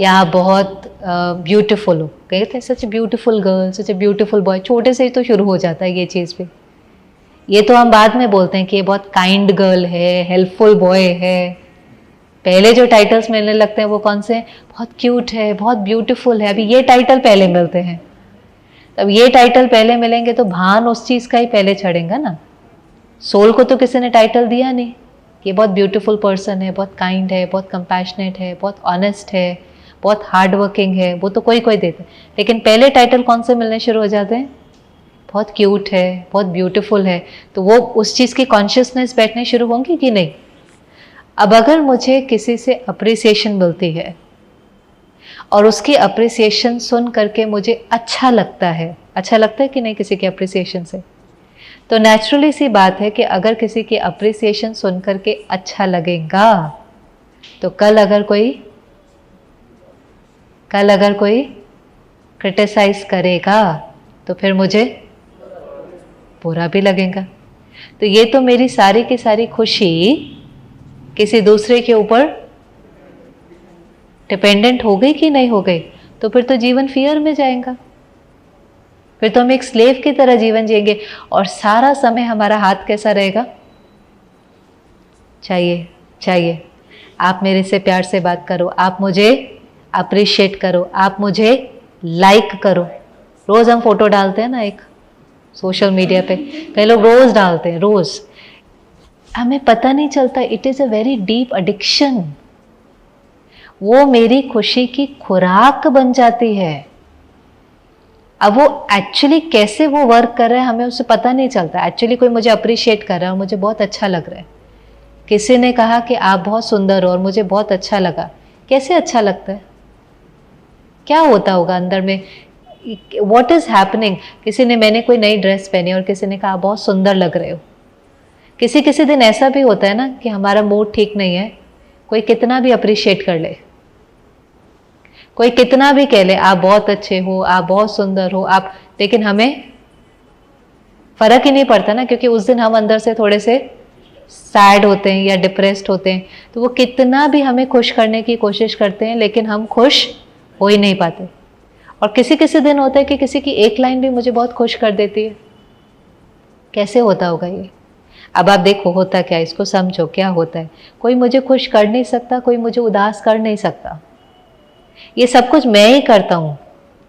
या आप बहुत ब्यूटीफुल हो, कहते हैं such beautiful girl, such beautiful boy, छोटे से ही तो शुरू हो जाता है ये चीज़ भी। ये तो हम बाद में बोलते हैं कि ये बहुत काइंड गर्ल है, हेल्पफुल बॉय है, पहले जो टाइटल्स मिलने लगते हैं वो कौन से, बहुत क्यूट है, बहुत ब्यूटीफुल है, अभी ये टाइटल पहले मिलते हैं। तब ये टाइटल पहले मिलेंगे तो भान उस चीज़ का ही पहले चढ़ेगा ना। सोल को तो किसी ने टाइटल दिया नहीं कि बहुत ब्यूटीफुल पर्सन है, बहुत काइंड है, बहुत कंपैशनेट है, बहुत ऑनेस्ट है, बहुत हार्ड वर्किंग है, वो तो कोई कोई देता है। लेकिन पहले टाइटल कौन से मिलने शुरू हो जाते हैं? बहुत क्यूट है, बहुत ब्यूटीफुल है, तो वो उस चीज़ की कॉन्शियसनेस बैठने शुरू होंगी कि नहीं। अब अगर मुझे किसी से अप्रिसिएशन मिलती है और उसकी अप्रिसिएशन सुन करके मुझे अच्छा लगता है कि नहीं किसी के अप्रिसिएशन से, तो नेचुरली सी बात है कि अगर किसी की अप्रिसिएशन सुन करके अच्छा लगेगा तो कल अगर कोई क्रिटिसाइज करेगा तो फिर मुझे बुरा भी लगेगा। तो ये तो मेरी सारी की सारी खुशी किसी दूसरे के ऊपर डिपेंडेंट हो गई कि नहीं हो गई, तो फिर तो जीवन फियर में जाएगा। फिर तो हम एक स्लेव की तरह जीवन जिएंगे और सारा समय हमारा हाथ कैसा रहेगा? चाहिए आप मेरे से प्यार से बात करो, आप मुझे अप्रिशिएट करो, आप मुझे लाइक करो। रोज हम फोटो डालते हैं ना एक सोशल मीडिया पे, कई लोग रोज डालते हैं, रोज। हमें पता नहीं चलता, it is a very deep addiction. वो मेरी खुशी की खुराक बन जाती है। अब वो एक्चुअली कैसे वो वर्क कर रहा है हमें उससे पता नहीं चलता। एक्चुअली कोई मुझे अप्रिशिएट कर रहा है और मुझे बहुत अच्छा लग रहा है। किसी ने कहा कि आप बहुत सुंदर हो और मुझे बहुत अच्छा लगा। कैसे अच्छा लगता है? क्या होता होगा अंदर में? What is happening? मैंने कोई नई ड्रेस पहनी और किसी ने कहा आप बहुत सुंदर लग रहे हो। किसी दिन ऐसा भी होता है ना कि हमारा मूड ठीक नहीं है, कोई कितना भी अप्रिशिएट कर ले, कोई कितना भी कह ले आप बहुत अच्छे हो, आप बहुत सुंदर हो, आप, लेकिन हमें फर्क ही नहीं पड़ता ना, क्योंकि उस दिन हम अंदर से थोड़े से सैड होते हैं या डिप्रेस्ड होते हैं। तो वो कितना भी हमें खुश करने की कोशिश करते हैं लेकिन हम खुश हो ही नहीं पाते। और किसी दिन होता है कि किसी की एक लाइन भी मुझे बहुत खुश कर देती है। कैसे होता होगा ये? अब आप देखो होता क्या है, इसको समझो क्या होता है। कोई मुझे खुश कर नहीं सकता, कोई मुझे उदास कर नहीं सकता। ये सब कुछ मैं ही करता हूँ,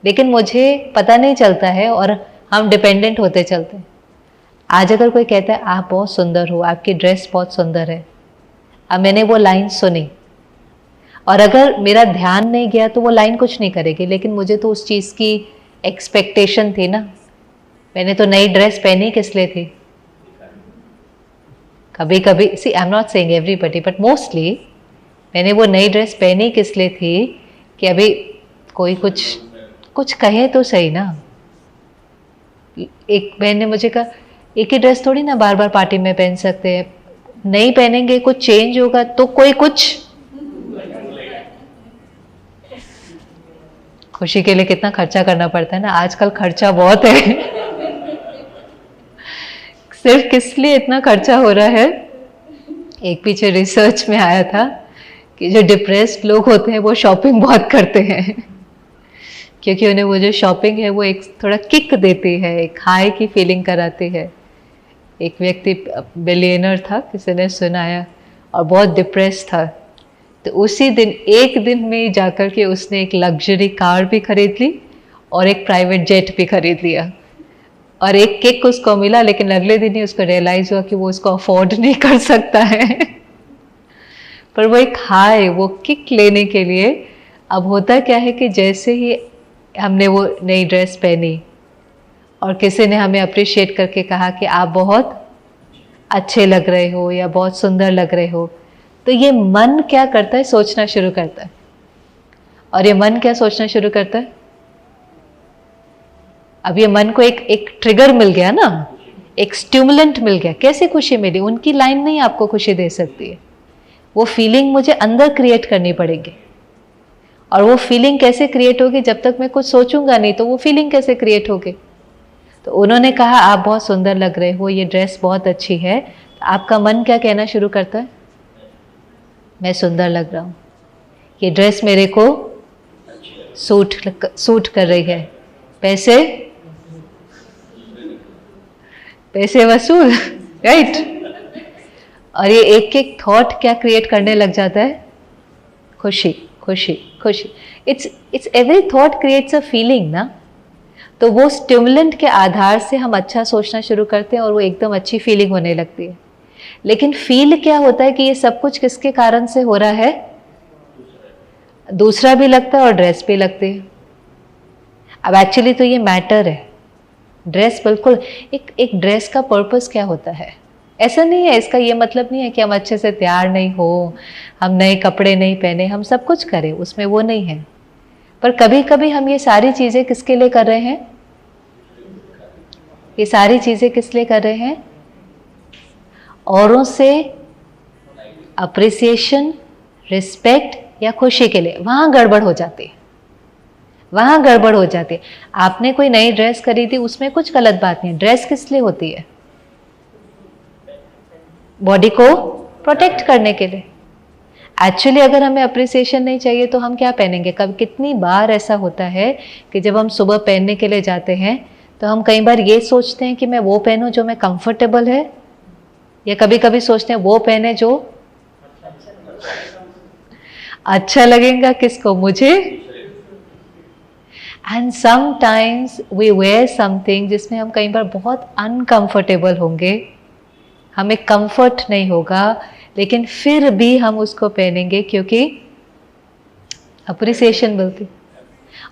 लेकिन मुझे पता नहीं चलता है और हम डिपेंडेंट होते चलते हैं। आज अगर कोई कहता है आप बहुत सुंदर हो, आपकी ड्रेस बहुत सुंदर है, अब मैंने वो लाइन सुनी और अगर मेरा ध्यान नहीं गया तो वो लाइन कुछ नहीं करेगी, लेकिन मुझे तो उस चीज़ की एक्सपेक्टेशन थी ना। मैंने तो नई ड्रेस पहनी किस लिए थी? कभी कभी, see I am not saying everybody but mostly, मैंने वो नई ड्रेस पहनी किस लिए थी कि अभी कोई कुछ कहे तो सही ना। एक बहन ने मुझे कहा एक ही ड्रेस थोड़ी ना बार बार पार्टी में पहन सकते हैं, नहीं पहनेंगे, कुछ चेंज होगा तो कोई कुछ। खुशी के लिए कितना खर्चा करना पड़ता है ना, आजकल खर्चा बहुत है। सिर्फ किस लिए इतना खर्चा हो रहा है? एक पीछे रिसर्च में आया था कि जो डिप्रेस्ड लोग होते हैं वो शॉपिंग बहुत करते हैं, क्योंकि उन्हें वो जो शॉपिंग है वो एक थोड़ा किक देती है, एक हाई की फीलिंग कराती है। एक व्यक्ति बिलियनर था, किसी ने सुनाया, और बहुत डिप्रेस था, तो उसी दिन एक दिन में जाकर के उसने एक लग्जरी कार भी खरीद ली और एक प्राइवेट जेट भी खरीद लिया और एक किक उसको मिला। लेकिन अगले दिन ही उसको रियलाइज हुआ कि वो उसको अफोर्ड नहीं कर सकता है। पर वो एक हाई, वो किक लेने के लिए, अब होता क्या है कि जैसे ही हमने वो नई ड्रेस पहनी और किसी ने हमें अप्रिशिएट करके कहा कि आप बहुत अच्छे लग रहे हो या बहुत सुंदर लग रहे हो, तो ये मन क्या करता है? सोचना शुरू करता है। और ये मन क्या सोचना शुरू करता है? अब ये मन को एक ट्रिगर मिल गया ना, एक स्टिमुलेंट मिल गया। कैसे खुशी मिली? उनकी लाइन नहीं आपको खुशी दे सकती है, वो फीलिंग मुझे अंदर क्रिएट करनी पड़ेगी। और वो फीलिंग कैसे क्रिएट होगी? जब तक मैं कुछ सोचूंगा नहीं तो वो फीलिंग कैसे क्रिएट होगी? तो उन्होंने कहा आप बहुत सुंदर लग रहे हो, ये ड्रेस बहुत अच्छी है, तो आपका मन क्या कहना शुरू करता है? मैं सुंदर लग रहा हूँ, ये ड्रेस मेरे को सूट कर रही है, पैसे वसूल, राइट। और ये एक एक थॉट क्या क्रिएट करने लग जाता है? खुशी खुशी खुशी। It's every thought creates a feeling ना। तो वो स्टिमुलेंट के आधार से हम अच्छा सोचना शुरू करते हैं और वो एकदम अच्छी फीलिंग होने लगती है। लेकिन फील क्या होता है कि ये सब कुछ किसके कारण से हो रहा है? दूसरा भी लगता है और ड्रेस भी लगती है। अब एक्चुअली तो ये मैटर है, ड्रेस बिल्कुल एक ड्रेस का पर्पस क्या होता है? ऐसा नहीं है, इसका ये मतलब नहीं है कि हम अच्छे से तैयार नहीं हो, हम नए कपड़े नहीं पहने, हम सब कुछ करें, उसमें वो नहीं है। पर कभी कभी हम ये सारी चीज़ें किसके लिए कर रहे हैं? ये सारी चीज़ें किस लिए कर रहे हैं? औरों से अप्रिसिएशन, रिस्पेक्ट या खुशी के लिए। वहाँ गड़बड़ हो जाती है, वहाँ गड़बड़ हो जाती है। आपने कोई नई ड्रेस खरीदी, उसमें कुछ गलत बात नहीं है। ड्रेस किस लिए होती है? बॉडी को प्रोटेक्ट करने के लिए। एक्चुअली अगर हमें अप्रिसिएशन नहीं चाहिए तो हम क्या पहनेंगे? कब कितनी बार ऐसा होता है कि जब हम सुबह पहनने के लिए जाते हैं तो हम कई बार ये सोचते हैं कि मैं वो पहनूं जो मैं कंफर्टेबल है, या कभी कभी सोचते हैं वो पहने जो अच्छा लगेगा। किसको? मुझे। And sometimes we wear something जिसमें हम कई बार बहुत अनकंफर्टेबल होंगे, हमें कंफर्ट नहीं होगा, लेकिन फिर भी हम उसको पहनेंगे क्योंकि अप्रिसिएशन मिलती।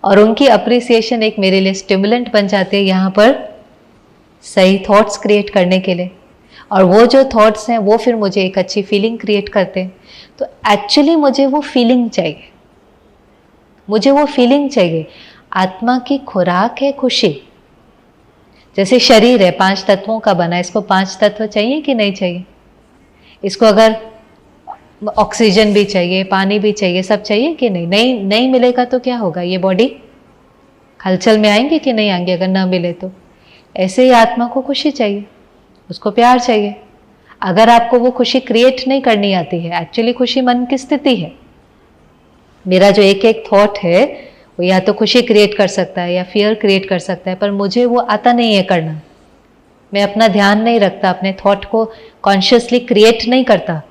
और उनकी अप्रिसिएशन एक मेरे लिए स्टिमुलेंट बन जाती है यहाँ पर सही थॉट्स क्रिएट करने के लिए। और वो जो थॉट्स हैं वो फिर मुझे एक अच्छी फीलिंग क्रिएट करते हैं। तो एक्चुअली मुझे वो फीलिंग चाहिए, मुझे वो फीलिंग चाहिए। आत्मा की खुराक है खुशी। जैसे शरीर है 5 तत्वों का बना, इसको 5 तत्व चाहिए कि नहीं चाहिए? इसको अगर ऑक्सीजन भी चाहिए, पानी भी चाहिए, सब चाहिए कि नहीं? नहीं मिलेगा तो क्या होगा? ये बॉडी हलचल में आएंगे कि नहीं आएंगे अगर ना मिले तो? ऐसे ही आत्मा को खुशी चाहिए, उसको प्यार चाहिए। अगर आपको वो खुशी क्रिएट नहीं करनी आती है, एक्चुअली खुशी मन की स्थिति है। मेरा जो एक एक थॉट है वो या तो खुशी क्रिएट कर सकता है या फियर क्रिएट कर सकता है, पर मुझे वो आता नहीं है करना। मैं अपना ध्यान नहीं रखता, अपने थॉट को कॉन्शियसली क्रिएट नहीं करता,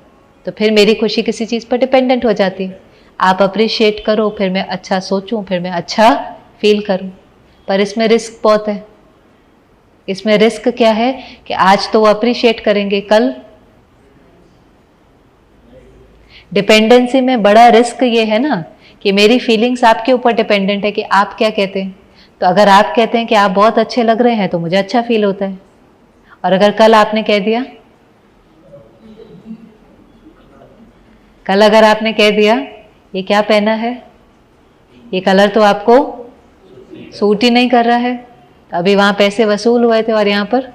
तो फिर मेरी खुशी किसी चीज़ पर डिपेंडेंट हो जाती है। आप अप्रिशिएट करो, फिर मैं अच्छा सोचूं, फिर मैं अच्छा फील करूं। पर इसमें रिस्क बहुत है। इसमें रिस्क क्या है कि आज तो वो अप्रिशिएट करेंगे, कल डिपेंडेंसी में बड़ा रिस्क ये है ना कि मेरी फीलिंग्स आपके ऊपर डिपेंडेंट है कि आप क्या कहते हैं। तो अगर आप कहते हैं कि आप बहुत अच्छे लग रहे हैं तो मुझे अच्छा फील होता है, और अगर कल आपने कह दिया, कल अगर आपने कह दिया ये क्या पहना है, ये कलर तो आपको सूट ही नहीं कर रहा है, तो अभी वहां पैसे वसूल हुए थे और यहाँ पर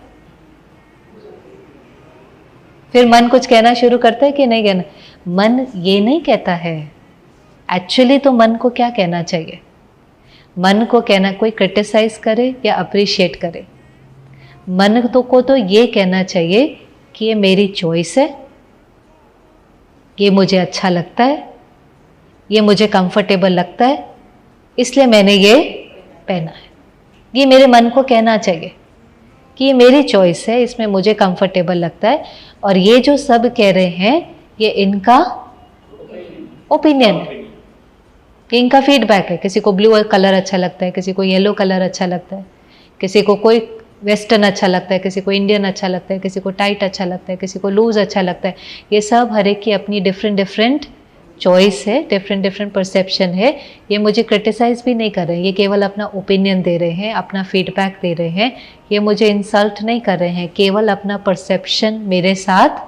फिर मन कुछ कहना शुरू करता है कि नहीं कहना? मन ये नहीं कहता है। एक्चुअली तो मन को क्या कहना चाहिए? मन को कहना, कोई क्रिटिसाइज करे या अप्रिशिएट करे, मन को तो ये कहना चाहिए कि ये मेरी चॉइस है, ये मुझे अच्छा लगता है, ये मुझे कंफर्टेबल लगता है, इसलिए मैंने ये पहना है। ये मेरे मन को कहना चाहिए कि ये मेरी चॉइस है, इसमें मुझे कंफर्टेबल लगता है, और ये जो सब कह रहे हैं ये इनका ओपिनियन है, ये इनका फीडबैक है। किसी को ब्लू कलर अच्छा लगता है, किसी को येलो कलर अच्छा लगता है, किसी को कोई वेस्टर्न अच्छा लगता है, किसी को इंडियन अच्छा लगता है, किसी को टाइट अच्छा लगता है, किसी को लूज अच्छा लगता है। ये सब हर एक की अपनी डिफरेंट चॉइस है, डिफरेंट परसेप्शन है। ये मुझे क्रिटिसाइज भी नहीं कर रहे हैं, ये केवल अपना ओपिनियन दे रहे हैं, अपना फीडबैक दे रहे हैं। ये मुझे इंसल्ट नहीं कर रहे हैं, केवल अपना परसेप्शन मेरे साथ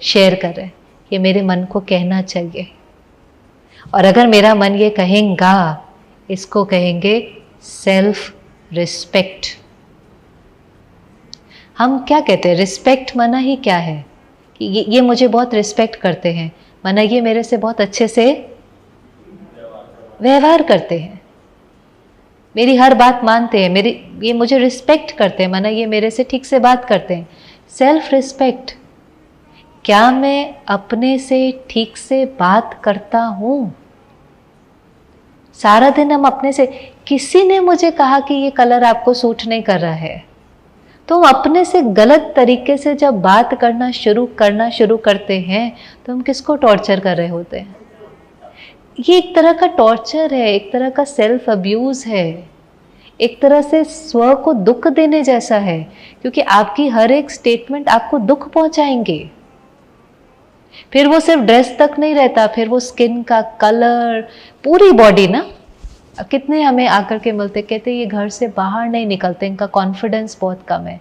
शेयर कर रहे हैं। ये मेरे मन को कहना चाहिए, और अगर मेरा मन ये कहेगा, इसको कहेंगे सेल्फ रिस्पेक्ट। हम क्या कहते हैं? रिस्पेक्ट माना ही क्या है कि ये मुझे बहुत रिस्पेक्ट करते हैं, माना ये मेरे से बहुत अच्छे से व्यवहार करते हैं, मेरी हर बात मानते हैं, ये मुझे रिस्पेक्ट करते हैं, माना ये मेरे से ठीक से बात करते हैं। सेल्फ रिस्पेक्ट, क्या मैं अपने से ठीक से बात करता हूँ? सारा दिन हम अपने से, किसी ने मुझे कहा कि ये कलर आपको सूट नहीं कर रहा है, तो हम अपने से गलत तरीके से जब बात करना शुरू करते हैं तो हम किसको टॉर्चर कर रहे होते हैं? ये एक तरह का टॉर्चर है, एक तरह का सेल्फ अब्यूज़ है। एक तरह से स्व को दुख देने जैसा है, क्योंकि आपकी हर एक स्टेटमेंट आपको दुख पहुंचाएंगे। फिर वो सिर्फ ड्रेस तक नहीं रहता, फिर वो स्किन का कलर, पूरी बॉडी ना। कितने हमें आकर के मिलते, कहते ये घर से बाहर नहीं निकलते, इनका कॉन्फिडेंस बहुत कम है।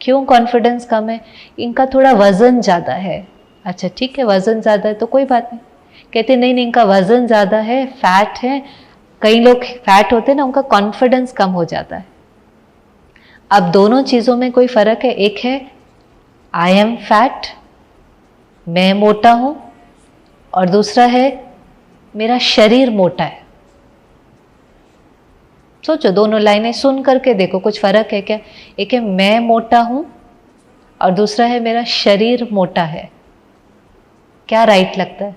क्यों कॉन्फिडेंस कम है? इनका थोड़ा वजन ज़्यादा है। अच्छा ठीक है, वजन ज़्यादा है तो कोई बात नहीं। कहते नहीं नहीं, इनका वजन ज़्यादा है, फैट है। कई लोग फैट होते हैं ना, उनका कॉन्फिडेंस कम हो जाता है। अब दोनों चीज़ों में कोई फ़र्क है। एक है आई एम फैट, मैं मोटा हूँ, और दूसरा है मेरा शरीर मोटा है। सोचो, दोनों लाइनें सुन करके देखो, कुछ फ़र्क है क्या? एक है मैं मोटा हूँ और दूसरा है मेरा शरीर मोटा है। क्या राइट लगता है?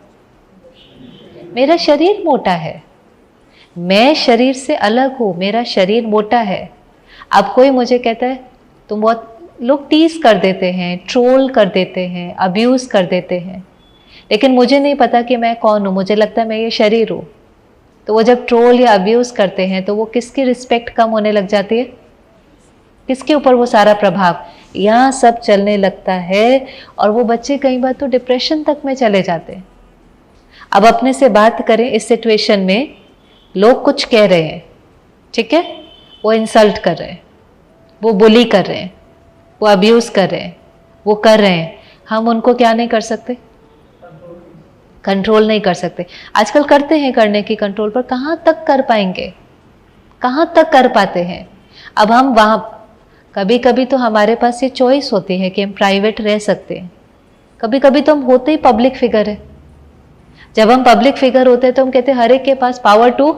मेरा शरीर मोटा है, मैं शरीर से अलग हूँ, मेरा शरीर मोटा है। अब कोई मुझे कहता है, तुम बहुत, लोग टीज कर देते हैं, ट्रोल कर देते हैं, अब्यूज़ कर देते हैं, लेकिन मुझे नहीं पता कि मैं कौन हूँ। मुझे लगता है मैं ये शरीर हूँ। तो वो जब ट्रोल या अब्यूज़ करते हैं तो वो किसकी रिस्पेक्ट कम होने लग जाती है? किसके ऊपर वो सारा प्रभाव यहाँ सब चलने लगता है, और वो बच्चे कई बार तो डिप्रेशन तक में चले जाते हैं। अब अपने से बात करें, इस सिचुएशन में लोग कुछ कह रहे हैं, ठीक है, वो इंसल्ट कर रहे हैं, वो बुली कर रहे हैं, वो अब्यूज़ कर रहे हैं, वो कर रहे हैं, हम उनको क्या नहीं कर सकते? कंट्रोल नहीं कर सकते। आजकल करते हैं करने की कंट्रोल, पर कहाँ तक कर पाएंगे? कहाँ तक कर पाते हैं? अब हम वहाँ, कभी कभी तो हमारे पास ये चॉइस होती है कि हम प्राइवेट रह सकते हैं, कभी कभी तो हम होते ही पब्लिक फिगर है। जब हम पब्लिक फिगर होते हैं तो हम कहते हैं हर एक के पास पावर टू,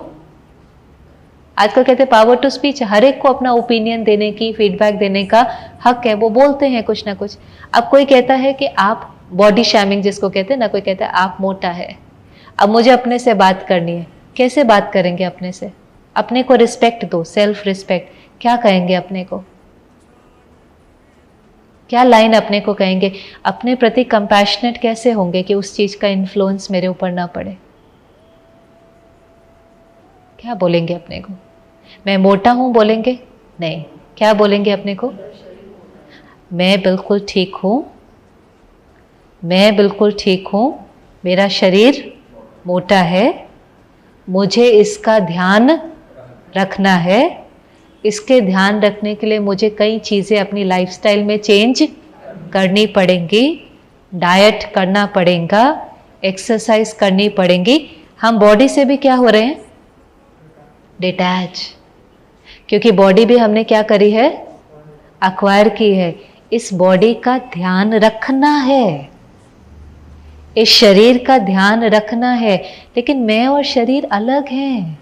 आजकल कहते हैं पावर टू स्पीच, हर एक को अपना ओपिनियन देने की, फीडबैक देने का हक है, वो बोलते हैं कुछ ना कुछ। अब कोई कहता है कि आप, बॉडी शैमिंग जिसको कहते हैं ना, कोई कहता है आप मोटा है। अब मुझे अपने से बात करनी है, कैसे बात करेंगे अपने से? अपने को रिस्पेक्ट दो, सेल्फ रिस्पेक्ट। क्या कहेंगे अपने को? क्या लाइन अपने को कहेंगे? अपने प्रति कंपैशनेट कैसे होंगे कि उस चीज का इन्फ्लुएंस मेरे ऊपर ना पड़े? क्या बोलेंगे अपने को? मैं मोटा हूं बोलेंगे? नहीं। क्या बोलेंगे अपने को? मैं बिल्कुल ठीक हूं, मैं बिल्कुल ठीक हूं, मेरा शरीर मोटा है, मुझे इसका ध्यान रखना है, इसके ध्यान रखने के लिए मुझे कई चीज़ें अपनी लाइफस्टाइल में चेंज करनी पड़ेंगी, डाइट करना पड़ेगा, एक्सरसाइज करनी पड़ेंगी। हम बॉडी से भी क्या हो रहे हैं? डिटैच, क्योंकि बॉडी भी हमने क्या करी है? अक्वायर की है। इस बॉडी का ध्यान रखना है, इस शरीर का ध्यान रखना है, लेकिन मैं और शरीर अलग हैं।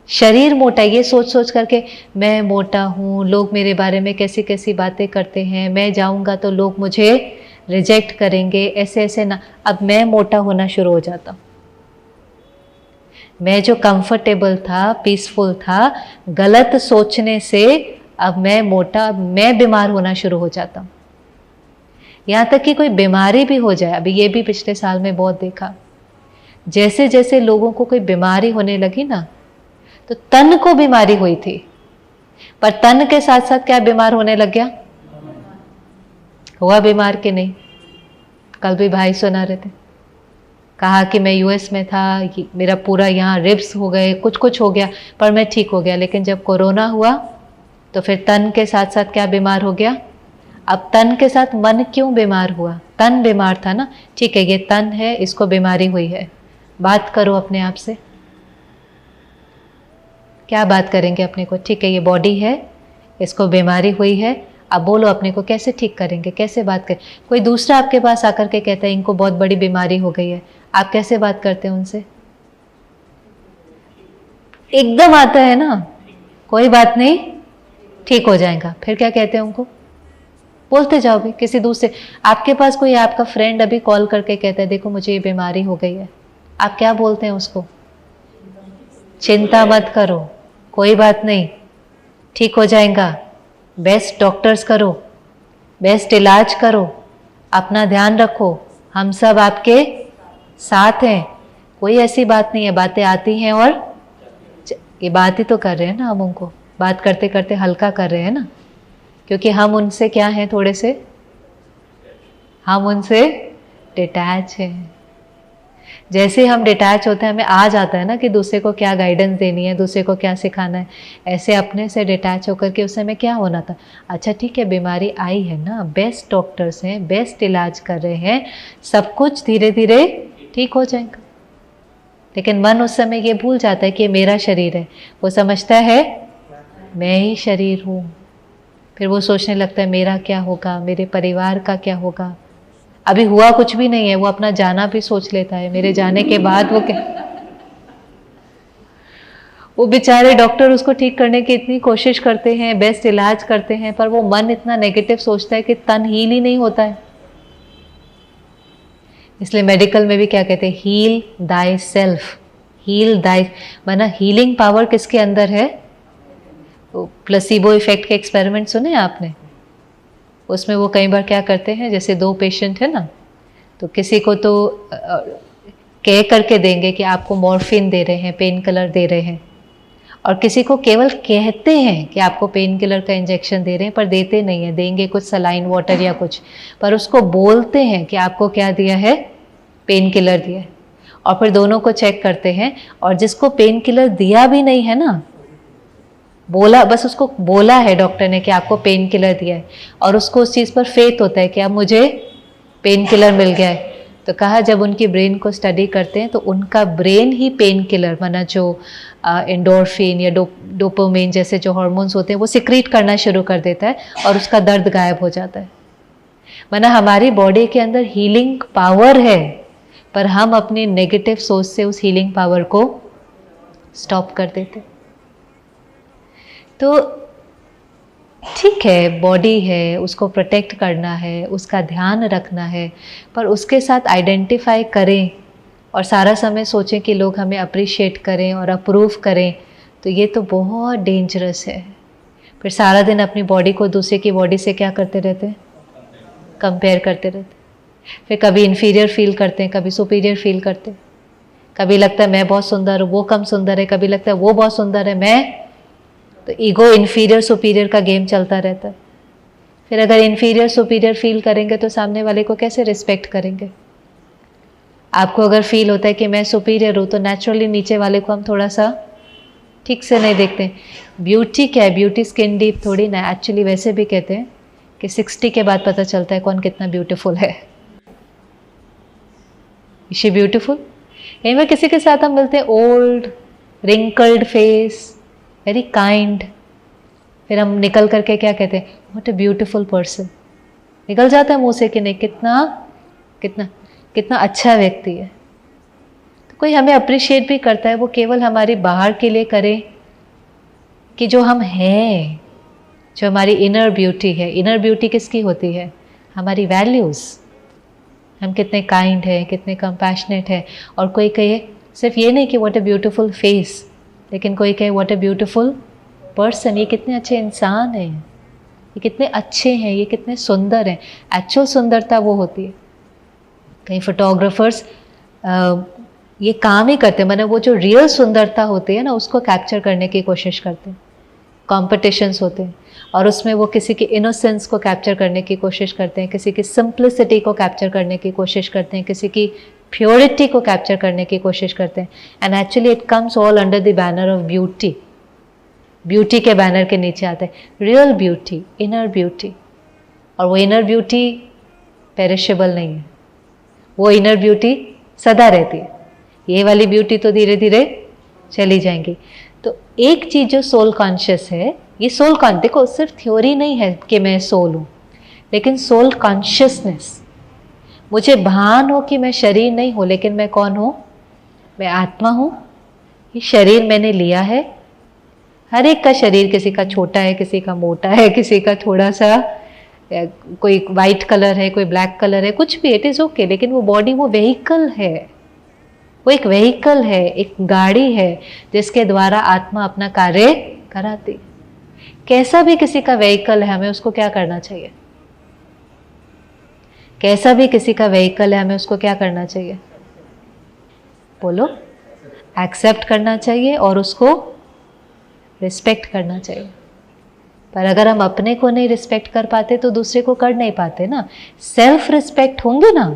शरीर मोटा, ये सोच सोच करके मैं मोटा हूँ, लोग मेरे बारे में कैसी कैसी बातें करते हैं, मैं जाऊँगा तो लोग मुझे रिजेक्ट करेंगे, ऐसे ऐसे ना। अब मैं मोटा होना शुरू हो जाता हूँ। मैं जो कंफर्टेबल था, पीसफुल था, गलत सोचने से अब मैं मोटा, मैं बीमार होना शुरू हो जाता हूँ। यहाँ तक कि कोई बीमारी भी हो जाए, अभी ये भी पिछले साल में बहुत देखा, जैसे जैसे लोगों को कोई बीमारी होने लगी ना, तो तन को बीमारी हुई थी, पर तन के साथ साथ क्या बीमार होने लग गया? हुआ बीमार कि नहीं? कल भी भाई सुना रहे थे, कहा कि मैं यूएस में था, मेरा पूरा यहाँ रिब्स हो गए, कुछ कुछ हो गया, पर मैं ठीक हो गया। लेकिन जब कोरोना हुआ तो फिर तन के साथ साथ क्या बीमार हो गया? अब तन के साथ मन क्यों बीमार हुआ? तन बीमार था ना, ठीक है, ये तन है, इसको बीमारी हुई है। बात करो अपने आप से, क्या बात करेंगे अपने को? ठीक है, ये बॉडी है, इसको बीमारी हुई है, अब बोलो अपने को कैसे ठीक करेंगे, कैसे बात करें? कोई दूसरा आपके पास आकर के कहता है इनको बहुत बड़ी बीमारी हो गई है, आप कैसे बात करते हैं उनसे? एकदम आता है ना, कोई बात नहीं, ठीक हो जाएगा। फिर क्या कहते हैं उनको? बोलते जाओ भी किसी दूसरे। आपके पास कोई आपका फ्रेंड अभी कॉल करके कहता है देखो मुझे ये बीमारी हो गई है, आप क्या बोलते हैं उसको? चिंता मत करो, कोई बात नहीं, ठीक हो जाएगा, बेस्ट डॉक्टर्स करो, बेस्ट इलाज करो, अपना ध्यान रखो, हम सब आपके साथ हैं। कोई ऐसी बात नहीं है, बातें आती हैं और ये बात ही तो कर रहे हैं ना हम उनको, बात करते करते हल्का कर रहे हैं ना, क्योंकि हम उनसे क्या हैं, थोड़े से हम उनसे डिटैच हैं। जैसे हम डिटैच होते हैं हमें आ जाता है ना कि दूसरे को क्या गाइडेंस देनी है, दूसरे को क्या सिखाना है। ऐसे अपने से डिटैच होकर के उस समय क्या होना था, अच्छा ठीक है बीमारी आई है ना, बेस्ट डॉक्टर्स हैं, बेस्ट इलाज कर रहे हैं, सब कुछ धीरे धीरे ठीक हो जाएगा। लेकिन मन उस समय ये भूल जाता है कि ये मेरा शरीर है, वो समझता है मैं ही शरीर हूँ। फिर वो सोचने लगता है मेरा क्या होगा, मेरे परिवार का क्या होगा। अभी हुआ कुछ भी नहीं है, वो अपना जाना भी सोच लेता है, मेरे जाने के बाद वो क्या। वो बेचारे डॉक्टर उसको ठीक करने की इतनी कोशिश करते हैं, बेस्ट इलाज करते हैं, पर वो मन इतना नेगेटिव सोचता है कि तन हील ही नहीं होता है। इसलिए मेडिकल में भी क्या कहते हैं, हील दाई सेल्फ, हील दाई, माना हीलिंग पावर किसके अंदर है। प्लेसिबो इफेक्ट के एक्सपेरिमेंट सुने आपने, उसमें वो कई बार क्या करते हैं, जैसे 2 पेशेंट है ना, तो किसी को तो कह करके देंगे कि आपको मॉर्फिन दे रहे हैं, पेन किलर दे रहे हैं, और किसी को केवल कहते हैं कि आपको पेन किलर का इंजेक्शन दे रहे हैं, पर देते नहीं है, देंगे कुछ सलाइन वाटर या कुछ, पर उसको बोलते हैं कि आपको क्या दिया है, पेन किलर दिया है। और फिर दोनों को चेक करते हैं, और जिसको पेन किलर दिया भी नहीं है ना, बोला, बस उसको बोला है डॉक्टर ने कि आपको पेन किलर दिया है, और उसको उस चीज़ पर फेथ होता है कि अब मुझे पेन किलर मिल गया है। तो कहा जब उनकी ब्रेन को स्टडी करते हैं तो उनका ब्रेन ही पेन किलर, माना जो एंडोर्फिन या डोपामाइन जैसे जो हार्मोन्स होते हैं वो सिक्रीट करना शुरू कर देता है, और उसका दर्द गायब हो जाता है। माना हमारी बॉडी के अंदर हीलिंग पावर है, पर हम अपनी नेगेटिव सोच से उस हीलिंग पावर को स्टॉप कर देते हैं। तो ठीक है, बॉडी है, उसको प्रोटेक्ट करना है, उसका ध्यान रखना है, पर उसके साथ आइडेंटिफाई करें और सारा समय सोचें कि लोग हमें अप्रिशिएट करें और अप्रूव करें, तो ये तो बहुत डेंजरस है। फिर सारा दिन अपनी बॉडी को दूसरे की बॉडी से क्या करते रहते हैं, कंपेयर करते रहते हैं। फिर कभी इन्फीरियर फील करते हैं, कभी सुपीरियर फील करते हैं। कभी लगता है मैं बहुत सुंदर हूँ, वो कम सुंदर है, कभी लगता है वो बहुत सुंदर है, मैं, तो ईगो इन्फीरियर सुपीरियर का गेम चलता रहता है। फिर अगर इन्फीरियर सुपीरियर फील करेंगे तो सामने वाले को कैसे रिस्पेक्ट करेंगे। आपको अगर फील होता है कि मैं सुपीरियर हूँ, तो नेचुरली नीचे वाले को हम थोड़ा सा ठीक से नहीं देखते। ब्यूटी क्या है, ब्यूटी स्किन डीप थोड़ी ना, एक्चुअली वैसे भी कहते हैं कि 60 के बाद पता चलता है कौन कितना ब्यूटीफुल है। Is she beautiful. कई बार किसी के साथ हम मिलते हैं, old wrinkled face, very kind, फिर हम निकल करके क्या कहते हैं, व्हाट अ ब्यूटीफुल पर्सन। निकल जाता है मुंह से कि नहीं, कितना कितना कितना अच्छा व्यक्ति है। तो कोई हमें अप्रिशिएट भी करता है, वो केवल हमारी बाहर के लिए करे कि जो हम हैं, जो हमारी इनर ब्यूटी है। इनर ब्यूटी किसकी होती है, हमारी वैल्यूज़, हम कितने काइंड हैं, कितने कंपैशनेट हैं। और कोई कहे सिर्फ ये नहीं कि व्हाट अ ब्यूटीफुल फेस, लेकिन कोई कहे व्हाट अ ब्यूटीफुल पर्सन, ये कितने अच्छे इंसान हैं, ये कितने अच्छे हैं, ये कितने सुंदर हैं। एक्चुअल सुंदरता वो होती है। कई फोटोग्राफर्स ये काम ही करते हैं, मतलब वो जो रियल सुंदरता होती है ना, उसको कैप्चर करने की कोशिश करते हैं। कॉम्पिटिशन्स होते हैं और उसमें वो किसी की इनोसेंस को कैप्चर करने की कोशिश करते हैं, किसी की सिंप्लिसिटी को कैप्चर करने की कोशिश करते हैं, किसी की प्योरिटी को कैप्चर करने की कोशिश करते हैं। And actually it comes all under the banner of beauty. Beauty के बैनर के नीचे आता है रियल ब्यूटी, इनर ब्यूटी। और वो इनर ब्यूटी पेरिशेबल नहीं है, वो इनर ब्यूटी सदा रहती है। ये वाली ब्यूटी तो धीरे धीरे चली जाएंगी। तो एक चीज़ जो सोल कॉन्शियस है, ये सोल कॉन्शियस, देखो सिर्फ थ्योरी नहीं है कि मैं सोल हूँ, लेकिन सोल कॉन्शियसनेस, मुझे भान हो कि मैं शरीर नहीं हूँ, लेकिन मैं कौन हूँ, मैं आत्मा हूँ। ये शरीर मैंने लिया है। हर एक का शरीर, किसी का छोटा है, किसी का मोटा है, किसी का थोड़ा सा, कोई वाइट कलर है, कोई ब्लैक कलर है, कुछ भी, इट इज़ ओके। लेकिन वो बॉडी वो व्हीकल है, वो एक व्हीकल है, एक गाड़ी है जिसके द्वारा आत्मा अपना कार्य कराती। कैसा भी किसी का व्हीकल है, हमें उसको क्या करना चाहिए, कैसा भी किसी का व्हीकल है, हमें उसको क्या करना चाहिए, बोलो, एक्सेप्ट करना चाहिए और उसको रिस्पेक्ट करना चाहिए। पर अगर हम अपने को नहीं रिस्पेक्ट कर पाते तो दूसरे को कर नहीं पाते ना। सेल्फ रिस्पेक्ट होंगे ना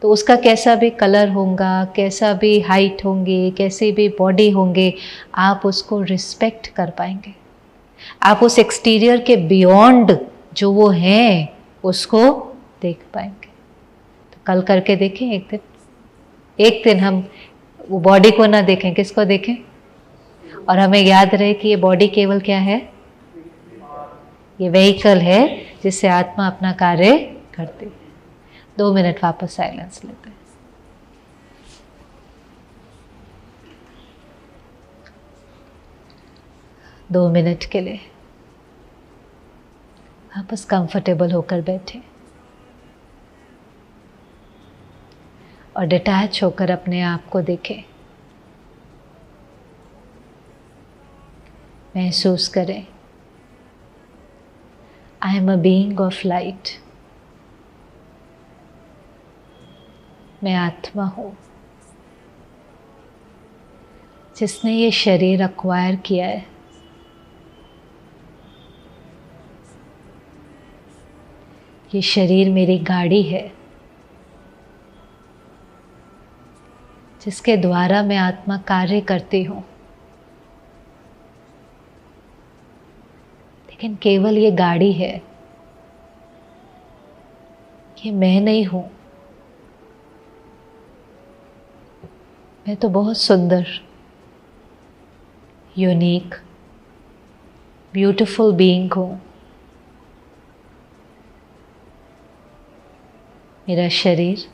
तो उसका कैसा भी कलर होगा, कैसा भी हाइट होंगी, कैसी भी बॉडी होंगे, आप उसको रिस्पेक्ट कर पाएंगे। आप उस एक्सटीरियर के बियॉन्ड जो वो हैं उसको देख पाएंगे। तो कल करके देखें एक दिन हम वो बॉडी को ना देखें, किसको देखें? और हमें याद रहे कि ये बॉडी केवल क्या है? ये व्हीकल है जिससे आत्मा अपना कार्य करती है। 2 मिनट वापस साइलेंस लेते हैं। दो मिनट के लिए वापस कंफर्टेबल होकर बैठे और डिटैच होकर अपने आप को देखें। महसूस करें, I am a being of light. मैं आत्मा हूँ जिसने ये शरीर अक्वायर किया है। ये शरीर मेरी गाड़ी है जिसके द्वारा मैं आत्मा कार्य करती हूँ। लेकिन केवल ये गाड़ी है, ये मैं नहीं हूँ। मैं तो बहुत सुंदर, यूनिक, ब्यूटीफुल बीइंग हूँ। मेरा शरीर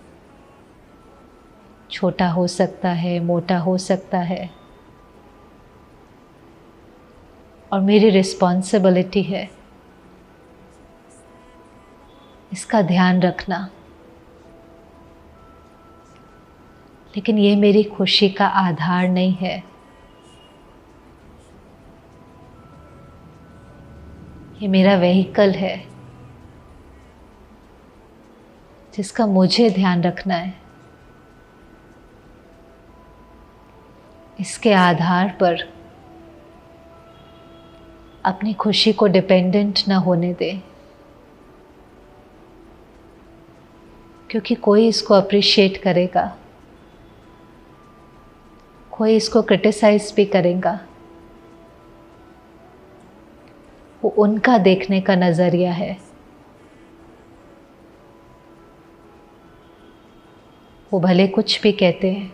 छोटा हो सकता है, मोटा हो सकता है, और मेरी रिस्पॉन्सिबिलिटी है इसका ध्यान रखना। लेकिन ये मेरी खुशी का आधार नहीं है। ये मेरा व्हीकल है जिसका मुझे ध्यान रखना है। इसके आधार पर अपनी खुशी को डिपेंडेंट ना होने दे, क्योंकि कोई इसको अप्रिशिएट करेगा, कोई इसको क्रिटिसाइज भी करेगा। वो उनका देखने का नज़रिया है। वो भले कुछ भी कहते हैं,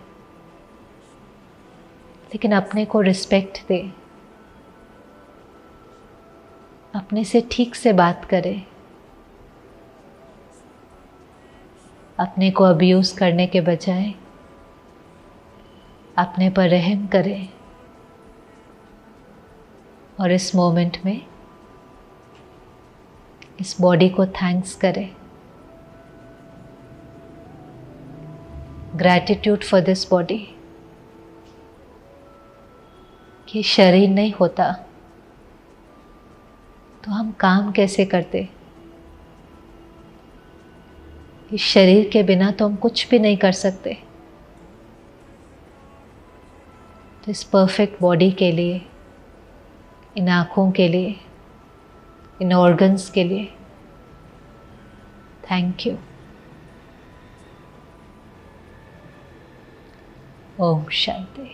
लेकिन अपने को रिस्पेक्ट दे, अपने से ठीक से बात करे, अपने को अब्यूज़ करने के बजाय अपने पर रहम करे। और इस मोमेंट में इस बॉडी को थैंक्स करे। Gratitude for this body. कि शरीर नहीं होता तो हम काम कैसे करते? इस शरीर के बिना तो हम कुछ भी नहीं कर सकते। तो इस परफेक्ट बॉडी के लिए, इन आँखों के लिए, इन ऑर्गन्स के लिए थैंक यू। ओम शांति।